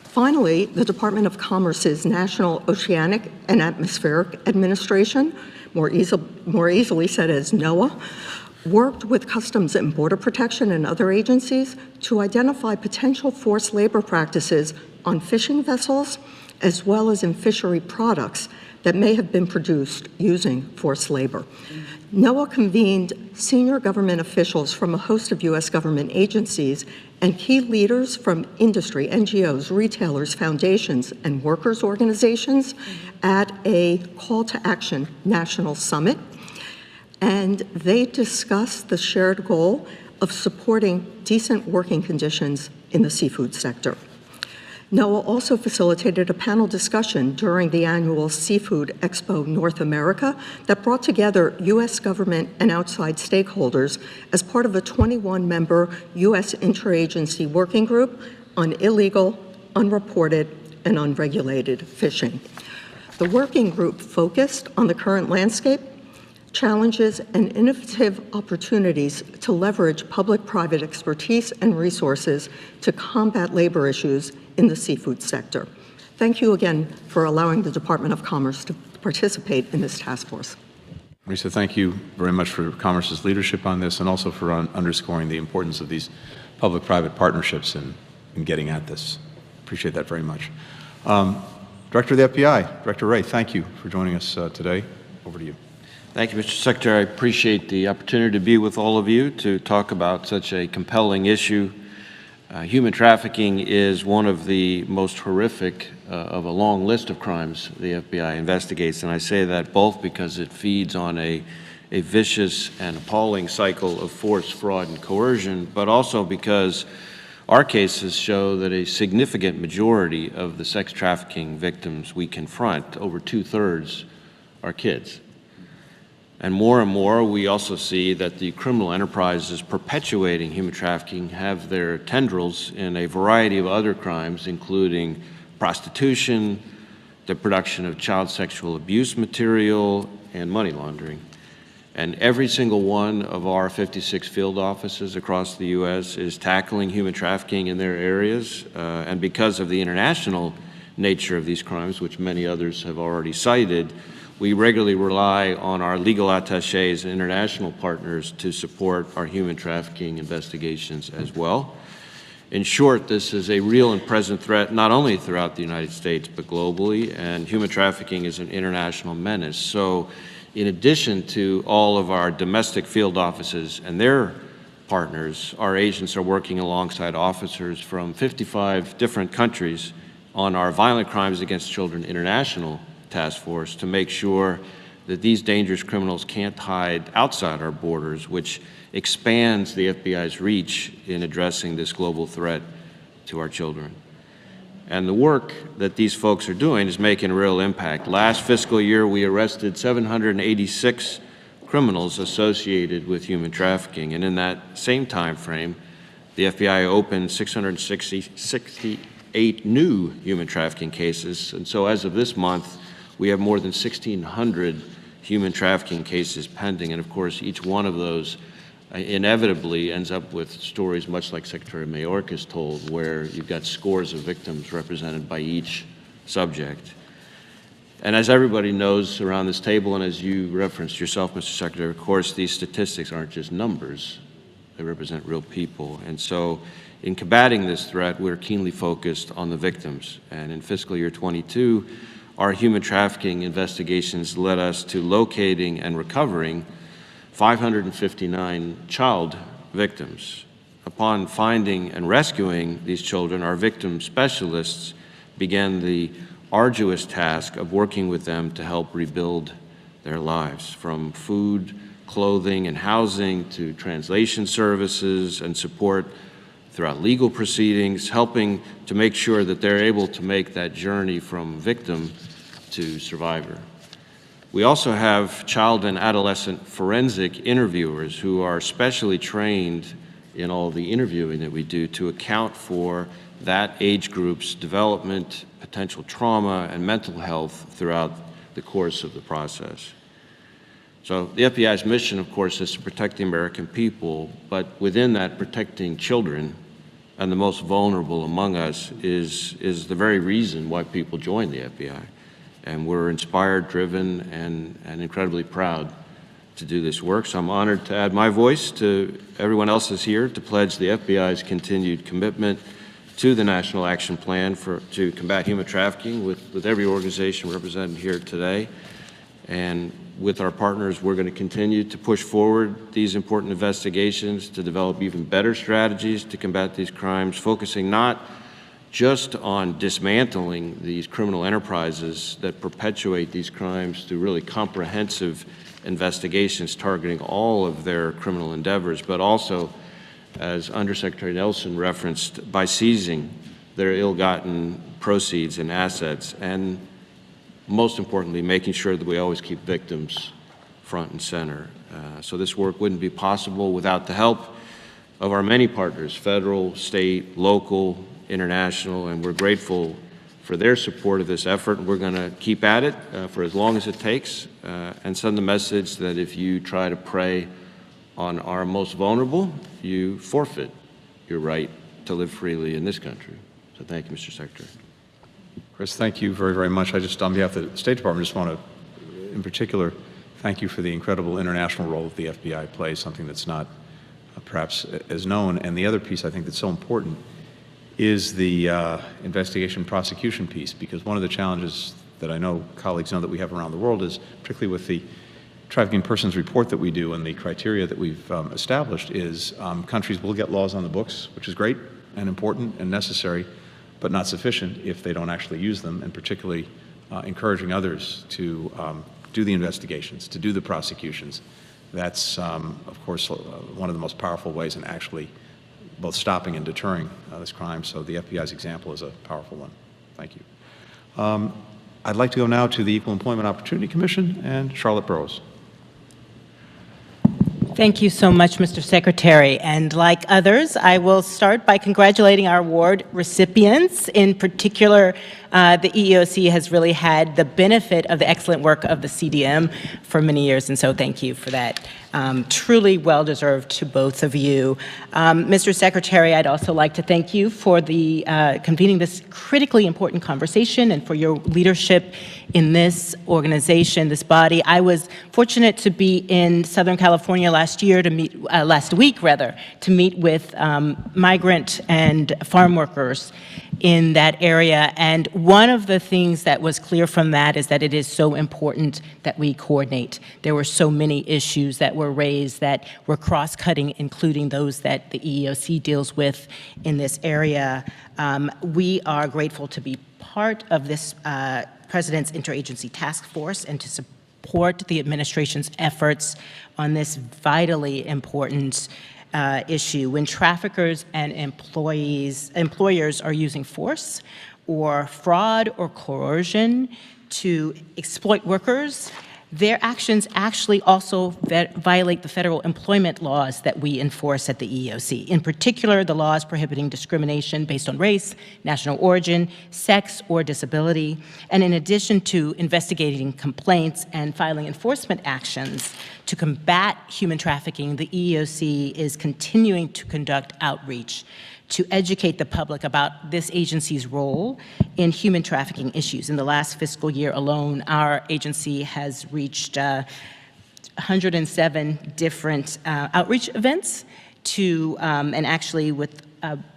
[SPEAKER 19] Finally, the Department of Commerce's National Oceanic and Atmospheric Administration, more easily said as NOAA, worked with Customs and Border Protection and other agencies to identify potential forced labor practices on fishing vessels, as well as in fishery products that may have been produced using forced labor. NOAA convened senior government officials from a host of U.S. government agencies and key leaders from industry, NGOs, retailers, foundations, and workers' organizations at a call to action national summit. And they discussed the shared goal of supporting decent working conditions in the seafood sector. NOAA also facilitated a panel discussion during the annual Seafood Expo North America that brought together U.S. government and outside stakeholders as part of a 21-member U.S. Interagency working group on illegal, unreported, and unregulated fishing. The working group focused on the current landscape, challenges, and innovative opportunities to leverage public-private expertise and resources to combat labor issues in the seafood sector. Thank you again for allowing the Department of Commerce to participate in this task force.
[SPEAKER 1] Marisa, thank you very much for Commerce's leadership on this and also for underscoring the importance of these public-private partnerships in getting at this. Appreciate that very much. Director of the FBI, Director Wray, thank you for joining us today. Over to you.
[SPEAKER 20] Thank you, Mr. Secretary. I appreciate the opportunity to be with all of you to talk about such a compelling issue. Human trafficking is one of the most horrific of a long list of crimes the FBI investigates, and I say that both because it feeds on a vicious and appalling cycle of force, fraud, and coercion, but also because our cases show that a significant majority of the sex trafficking victims we confront, over 2/3, are kids. And more, we also see that the criminal enterprises perpetuating human trafficking have their tendrils in a variety of other crimes, including prostitution, the production of child sexual abuse material, and money laundering. And every single one of our 56 field offices across the U.S. is tackling human trafficking in their areas. And because of the international nature of these crimes, which many others have already cited, we regularly rely on our legal attachés and international partners to support our human trafficking investigations as well. In short, this is a real and present threat not only throughout the United States but globally, and human trafficking is an international menace. So in addition to all of our domestic field offices and their partners, our agents are working alongside officers from 55 different countries on our Violent Crimes Against Children International Task Force to make sure that these dangerous criminals can't hide outside our borders, which expands the FBI's reach in addressing this global threat to our children. And the work that these folks are doing is making a real impact. Last fiscal year, we arrested 786 criminals associated with human trafficking, and in that same time frame, the FBI opened 668 new human trafficking cases, and so as of this month, we have more than 1,600 human trafficking cases pending, and of course, each one of those inevitably ends up with stories much like Secretary Mayorkas told, where you've got scores of victims represented by each subject. And as everybody knows around this table, and as you referenced yourself, Mr. Secretary, of course, these statistics aren't just numbers. They represent real people. And so in combating this threat, we're keenly focused on the victims. And in fiscal year 22, our human trafficking investigations led us to locating and recovering 559 child victims. Upon finding and rescuing these children, our victim specialists began the arduous task of working with them to help rebuild their lives, from food, clothing, and housing to translation services and support throughout legal proceedings, helping to make sure that they're able to make that journey from victim to survivor. We also have child and adolescent forensic interviewers who are specially trained in all the interviewing that we do to account for that age group's development, potential trauma, and mental health throughout the course of the process. So the FBI's mission, of course, is to protect the American people, but within that, protecting children and the most vulnerable among us is the very reason why people join the FBI. And we're inspired, driven, and incredibly proud to do this work. So I'm honored to add my voice to everyone else's here to pledge the FBI's continued commitment to the National Action Plan to combat human trafficking with every organization represented here today. And with our partners, we're going to continue to push forward these important investigations to develop even better strategies to combat these crimes, focusing not just on dismantling these criminal enterprises that perpetuate these crimes through really comprehensive investigations targeting all of their criminal endeavors, but also, as Undersecretary Nelson referenced, by seizing their ill-gotten proceeds and assets, and most importantly, making sure that we always keep victims front and center. So this work wouldn't be possible without the help of our many partners, federal, state, local, international, and we're grateful for their support of this effort. We're going to keep at it for as long as it takes and send the message that if you try to prey on our most vulnerable, you forfeit your right to live freely in this country. So thank you, Mr. Secretary.
[SPEAKER 1] Chris, thank you very, very much. I just, on behalf of the State Department, just want to, in particular, thank you for the incredible international role that the FBI plays, something that's not perhaps as known. And the other piece I think that's so important is the investigation prosecution piece, because one of the challenges that I know colleagues know that we have around the world is, particularly with the trafficking persons report that we do and the criteria that we've established, is countries will get laws on the books, which is great and important and necessary, but not sufficient if they don't actually use them, and particularly encouraging others to do the investigations, to do the prosecutions. That's, of course, one of the most powerful ways in actually both stopping and deterring this crime. So the FBI's example is a powerful one. Thank you. I'd like to go now to the Equal Employment Opportunity Commission and Charlotte Burrows.
[SPEAKER 21] Thank you so much, Mr. Secretary. And like others, I will start by congratulating our award recipients. In particular, the EEOC has really had the benefit of the excellent work of the CDM for many years, and so thank you for that. Truly well-deserved to both of you. Mr. Secretary, I'd also like to thank you for the convening this critically important conversation and for your leadership in this organization, this body. I was fortunate to be in Southern California last week, to meet with migrant and farm workers in that area. And one of the things that was clear from that is that it is so important that we coordinate. There were so many issues that were raised that were cross-cutting, including those that the EEOC deals with in this area. We are grateful to be part of this President's Interagency Task Force and to support the administration's efforts on this vitally important issue. When traffickers and employers are using force or fraud or coercion to exploit workers, their actions actually also violate the federal employment laws that we enforce at the EEOC. In particular, the laws prohibiting discrimination based on race, national origin, sex, or disability. And in addition to investigating complaints and filing enforcement actions to combat human trafficking, the EEOC is continuing to conduct outreach to educate the public about this agency's role in human trafficking issues. In the last fiscal year alone, our agency has reached 107 different outreach events and actually with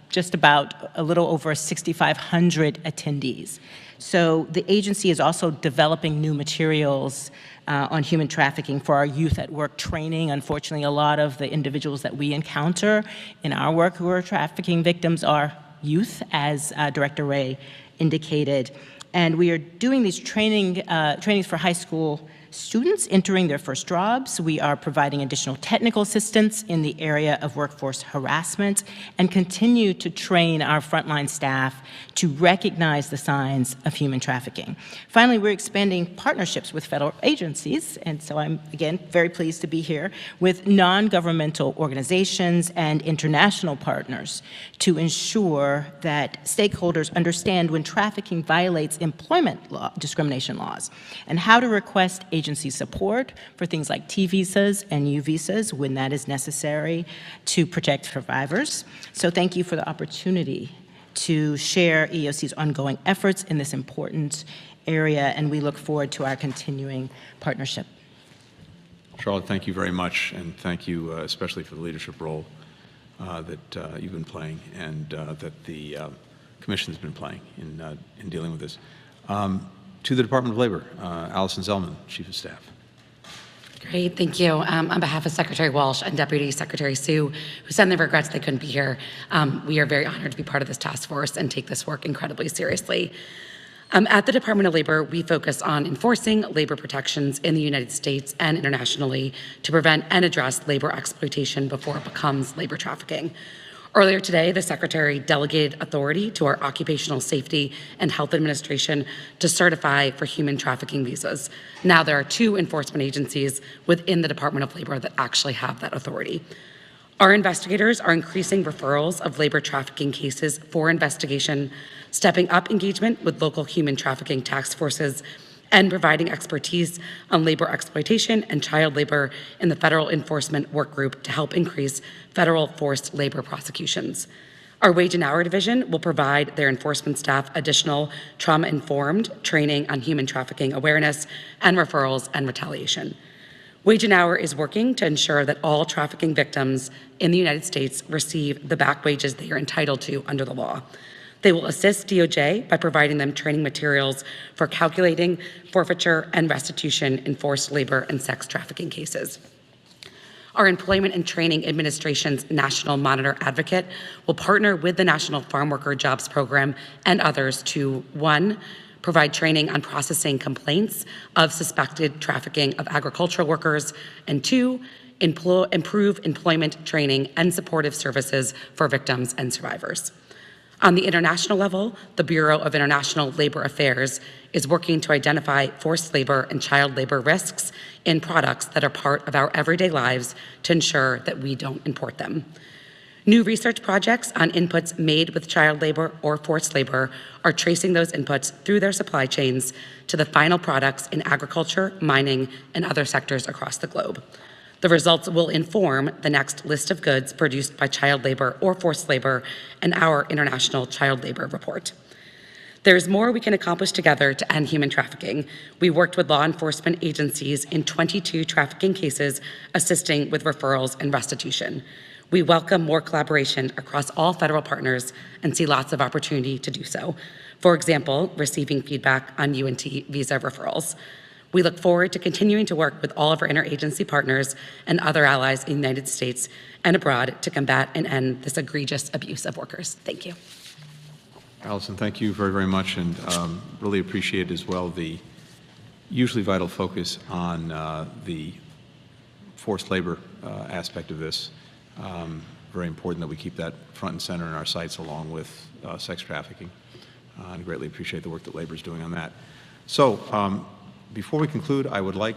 [SPEAKER 21] just about a little over 6,500 attendees. So the agency is also developing new materials on human trafficking for our youth at work training. Unfortunately, a lot of the individuals that we encounter in our work who are trafficking victims are youth, as Director Ray indicated. And we are doing these trainings for high school students entering their first jobs. We are providing additional technical assistance in the area of workforce harassment and continue to train our frontline staff to recognize the signs of human trafficking. Finally, we're expanding partnerships with federal agencies, and so I'm, again, very pleased to be here, with non-governmental organizations and international partners to ensure that stakeholders understand when trafficking violates employment law, discrimination laws, and how to request agency support for things like T visas and U visas when that is necessary to protect survivors. So thank you for the opportunity to share EEOC's ongoing efforts in this important area, and we look forward to our continuing partnership.
[SPEAKER 1] Charlotte, thank you very much, and thank you especially for the leadership role that you've been playing and that the Commission has been playing in dealing with this. To the Department of Labor, Allison Zellman, Chief of Staff.
[SPEAKER 2] Great, thank you. On behalf of Secretary Walsh and Deputy Secretary Sue, who suddenly regrets they couldn't be here, we are very honored to be part of this task force and take this work incredibly seriously. At the Department of Labor, we focus on enforcing labor protections in the United States and internationally to prevent and address labor exploitation before it becomes labor trafficking. Earlier today, the Secretary delegated authority to our Occupational Safety and Health Administration to certify for human trafficking visas. Now there are 2 enforcement agencies within the Department of Labor that actually have that authority. Our investigators are increasing referrals of labor trafficking cases for investigation, stepping up engagement with local human trafficking task forces, and providing expertise on labor exploitation and child labor in the Federal Enforcement Work Group to help increase federal forced labor prosecutions. Our Wage and Hour Division will provide their enforcement staff additional trauma-informed training on human trafficking awareness and referrals and retaliation. Wage and Hour is working to ensure that all trafficking victims in the United States receive the back wages they are entitled to under the law. They will assist DOJ by providing them training materials for calculating forfeiture and restitution in forced labor and sex trafficking cases. Our Employment and Training Administration's National Monitor Advocate will partner with the National Farm Worker Jobs Program and others to, 1, provide training on processing complaints of suspected trafficking of agricultural workers, and 2, improve employment training and supportive services for victims and survivors. On the international level, the Bureau of International Labor Affairs is working to identify forced labor and child labor risks in products that are part of our everyday lives to ensure that we don't import them. New research projects on inputs made with child labor or forced labor are tracing those inputs through their supply chains to the final products in agriculture, mining, and other sectors across the globe. The results will inform the next list of goods produced by child labor or forced labor in our International Child Labor Report. There is more we can accomplish together to end human trafficking. We worked with law enforcement agencies in 22 trafficking cases, assisting with referrals and restitution. We welcome more collaboration across all federal partners and see lots of opportunity to do so. For example, receiving feedback on UNT visa referrals. We look forward to continuing to work with all of our interagency partners and other allies in the United States and abroad to combat and end this egregious abuse of workers. Thank you.
[SPEAKER 1] Allison, thank you very, very much, and really appreciate as well the usually vital focus on the forced labor aspect of this. Very important that we keep that front and center in our sights along with sex trafficking. And greatly appreciate the work that labor is doing on that. So before we conclude, I would like,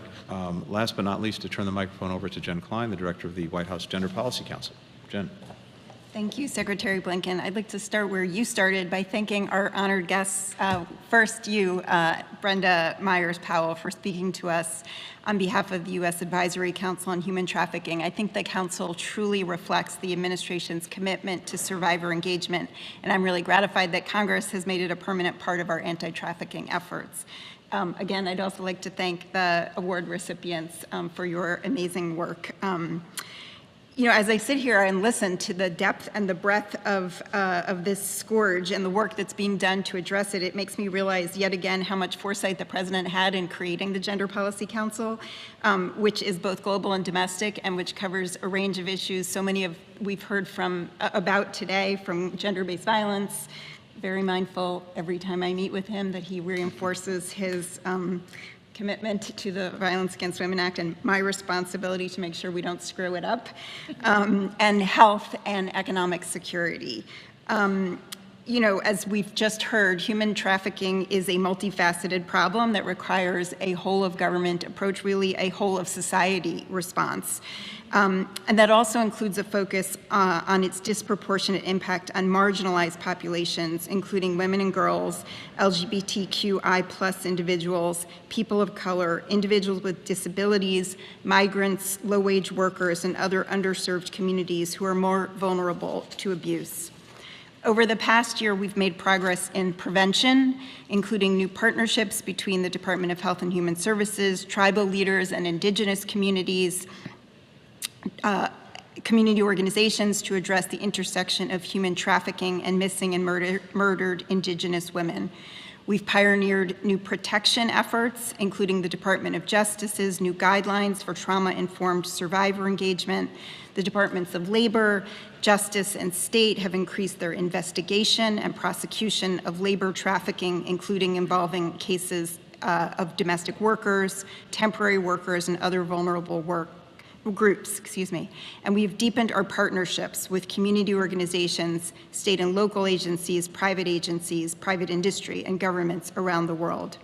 [SPEAKER 1] last but not least, to turn the microphone over to Jen Klein, the Director of the White House Gender Policy Council. Jen.
[SPEAKER 3] Thank you, Secretary Blinken. I'd like to start where you started by thanking our honored guests. First, you, Brenda Myers-Powell, for speaking to us on behalf of the U.S. Advisory Council on Human Trafficking. I think the Council truly reflects the administration's commitment to survivor engagement, and I'm really gratified that Congress has made it a permanent part of our anti-trafficking efforts. Again, I'd also like to thank the award recipients for your amazing work. You know, as I sit here and listen to the depth and the breadth of this scourge and the work that's being done to address it, it makes me realize yet again how much foresight the President had in creating the Gender Policy Council, which is both global and domestic and which covers a range of issues. So many of we've heard about today, from gender-based violence. Very mindful every time I meet with him that he reinforces his commitment to the Violence Against Women Act and my responsibility to make sure we don't screw it up, and health and economic security. You know, as we've just heard, human trafficking is a multifaceted problem that requires a whole-of-government approach, really a whole-of-society response. And that also includes a focus on its disproportionate impact on marginalized populations, including women and girls, LGBTQI+ individuals, people of color, individuals with disabilities, migrants, low-wage workers, and other underserved communities who are more vulnerable to abuse. Over the past year, we've made progress in prevention, including new partnerships between the Department of Health and Human Services, tribal leaders, and indigenous communities, community organizations to address the intersection of human trafficking and missing and murdered indigenous women. We've pioneered new protection efforts, including the Department of Justice's new guidelines for trauma-informed survivor engagement. The Departments of Labor, Justice, and State have increased their investigation and prosecution of labor trafficking, including involving cases of domestic workers, temporary workers, and other vulnerable groups, and we've deepened our partnerships with community organizations, state and local agencies, private industry, and governments around the world.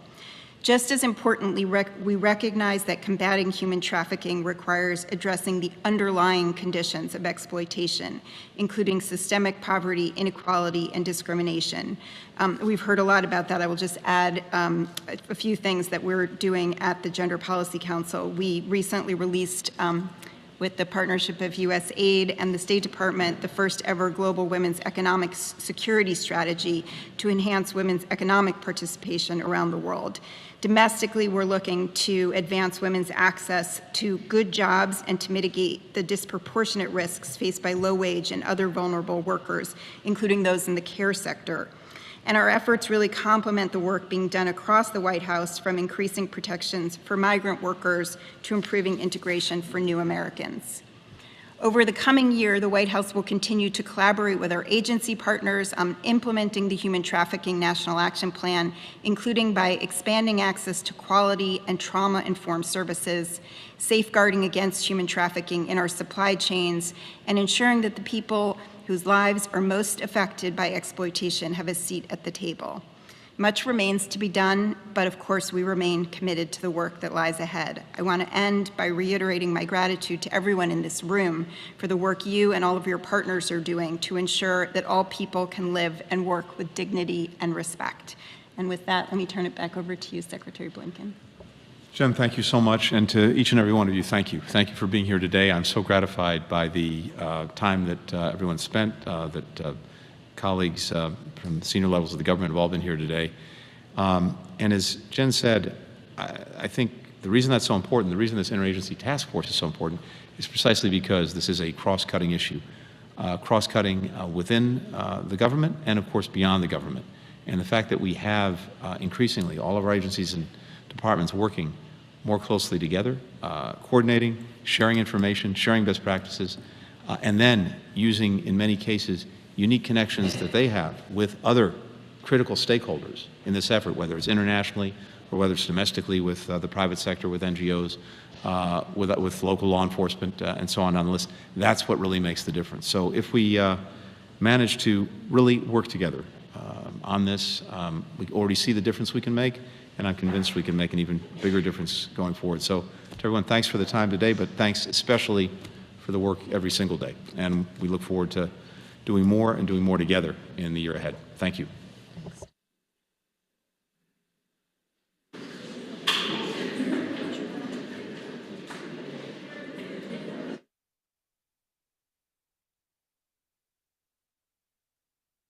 [SPEAKER 3] Just as importantly, we recognize that combating human trafficking requires addressing the underlying conditions of exploitation, including systemic poverty, inequality, and discrimination. We've heard a lot about that. I will just add a few things that we're doing at the Gender Policy Council. We recently released, with the partnership of USAID and the State Department, the first ever global women's economic security strategy to enhance women's economic participation around the world. Domestically, we're looking to advance women's access to good jobs and to mitigate the disproportionate risks faced by low-wage and other vulnerable workers, including those in the care sector. And our efforts really complement the work being done across the White House, from increasing protections for migrant workers to improving integration for new Americans. Over the coming year, the White House will continue to collaborate with our agency partners on implementing the Human Trafficking National Action Plan, including by expanding access to quality and trauma-informed services, safeguarding against human trafficking in our supply chains, and ensuring that the people whose lives are most affected by exploitation have a seat at the table. Much remains to be done, but of course we remain committed to the work that lies ahead. I want to end by reiterating my gratitude to everyone in this room for the work you and all of your partners are doing to ensure that all people can live and work with dignity and respect. And with that, let me turn it back over to you, Secretary Blinken.
[SPEAKER 1] Jen, thank you so much, and to each and every one of you, thank you. Thank you for being here today. I'm so gratified by the time that everyone spent, that colleagues from the senior levels of the government have all been here today. And as Jen said, I think the reason that's so important, the reason this interagency task force is so important, is precisely because this is a cross-cutting issue, cross-cutting within the government and, of course, beyond the government. And the fact that we have increasingly all of our agencies and departments working more closely together, coordinating, sharing information, sharing best practices, and then using, in many cases, unique connections that they have with other critical stakeholders in this effort, whether it's internationally, or whether it's domestically with the private sector, with NGOs, with local law enforcement, and so on the list. That's what really makes the difference. So if we manage to really work together on this, we already see the difference we can make, and I'm convinced we can make an even bigger difference going forward. So to everyone, thanks for the time today, but thanks especially for the work every single day. And we look forward to doing more and doing more together in the year ahead. Thank you.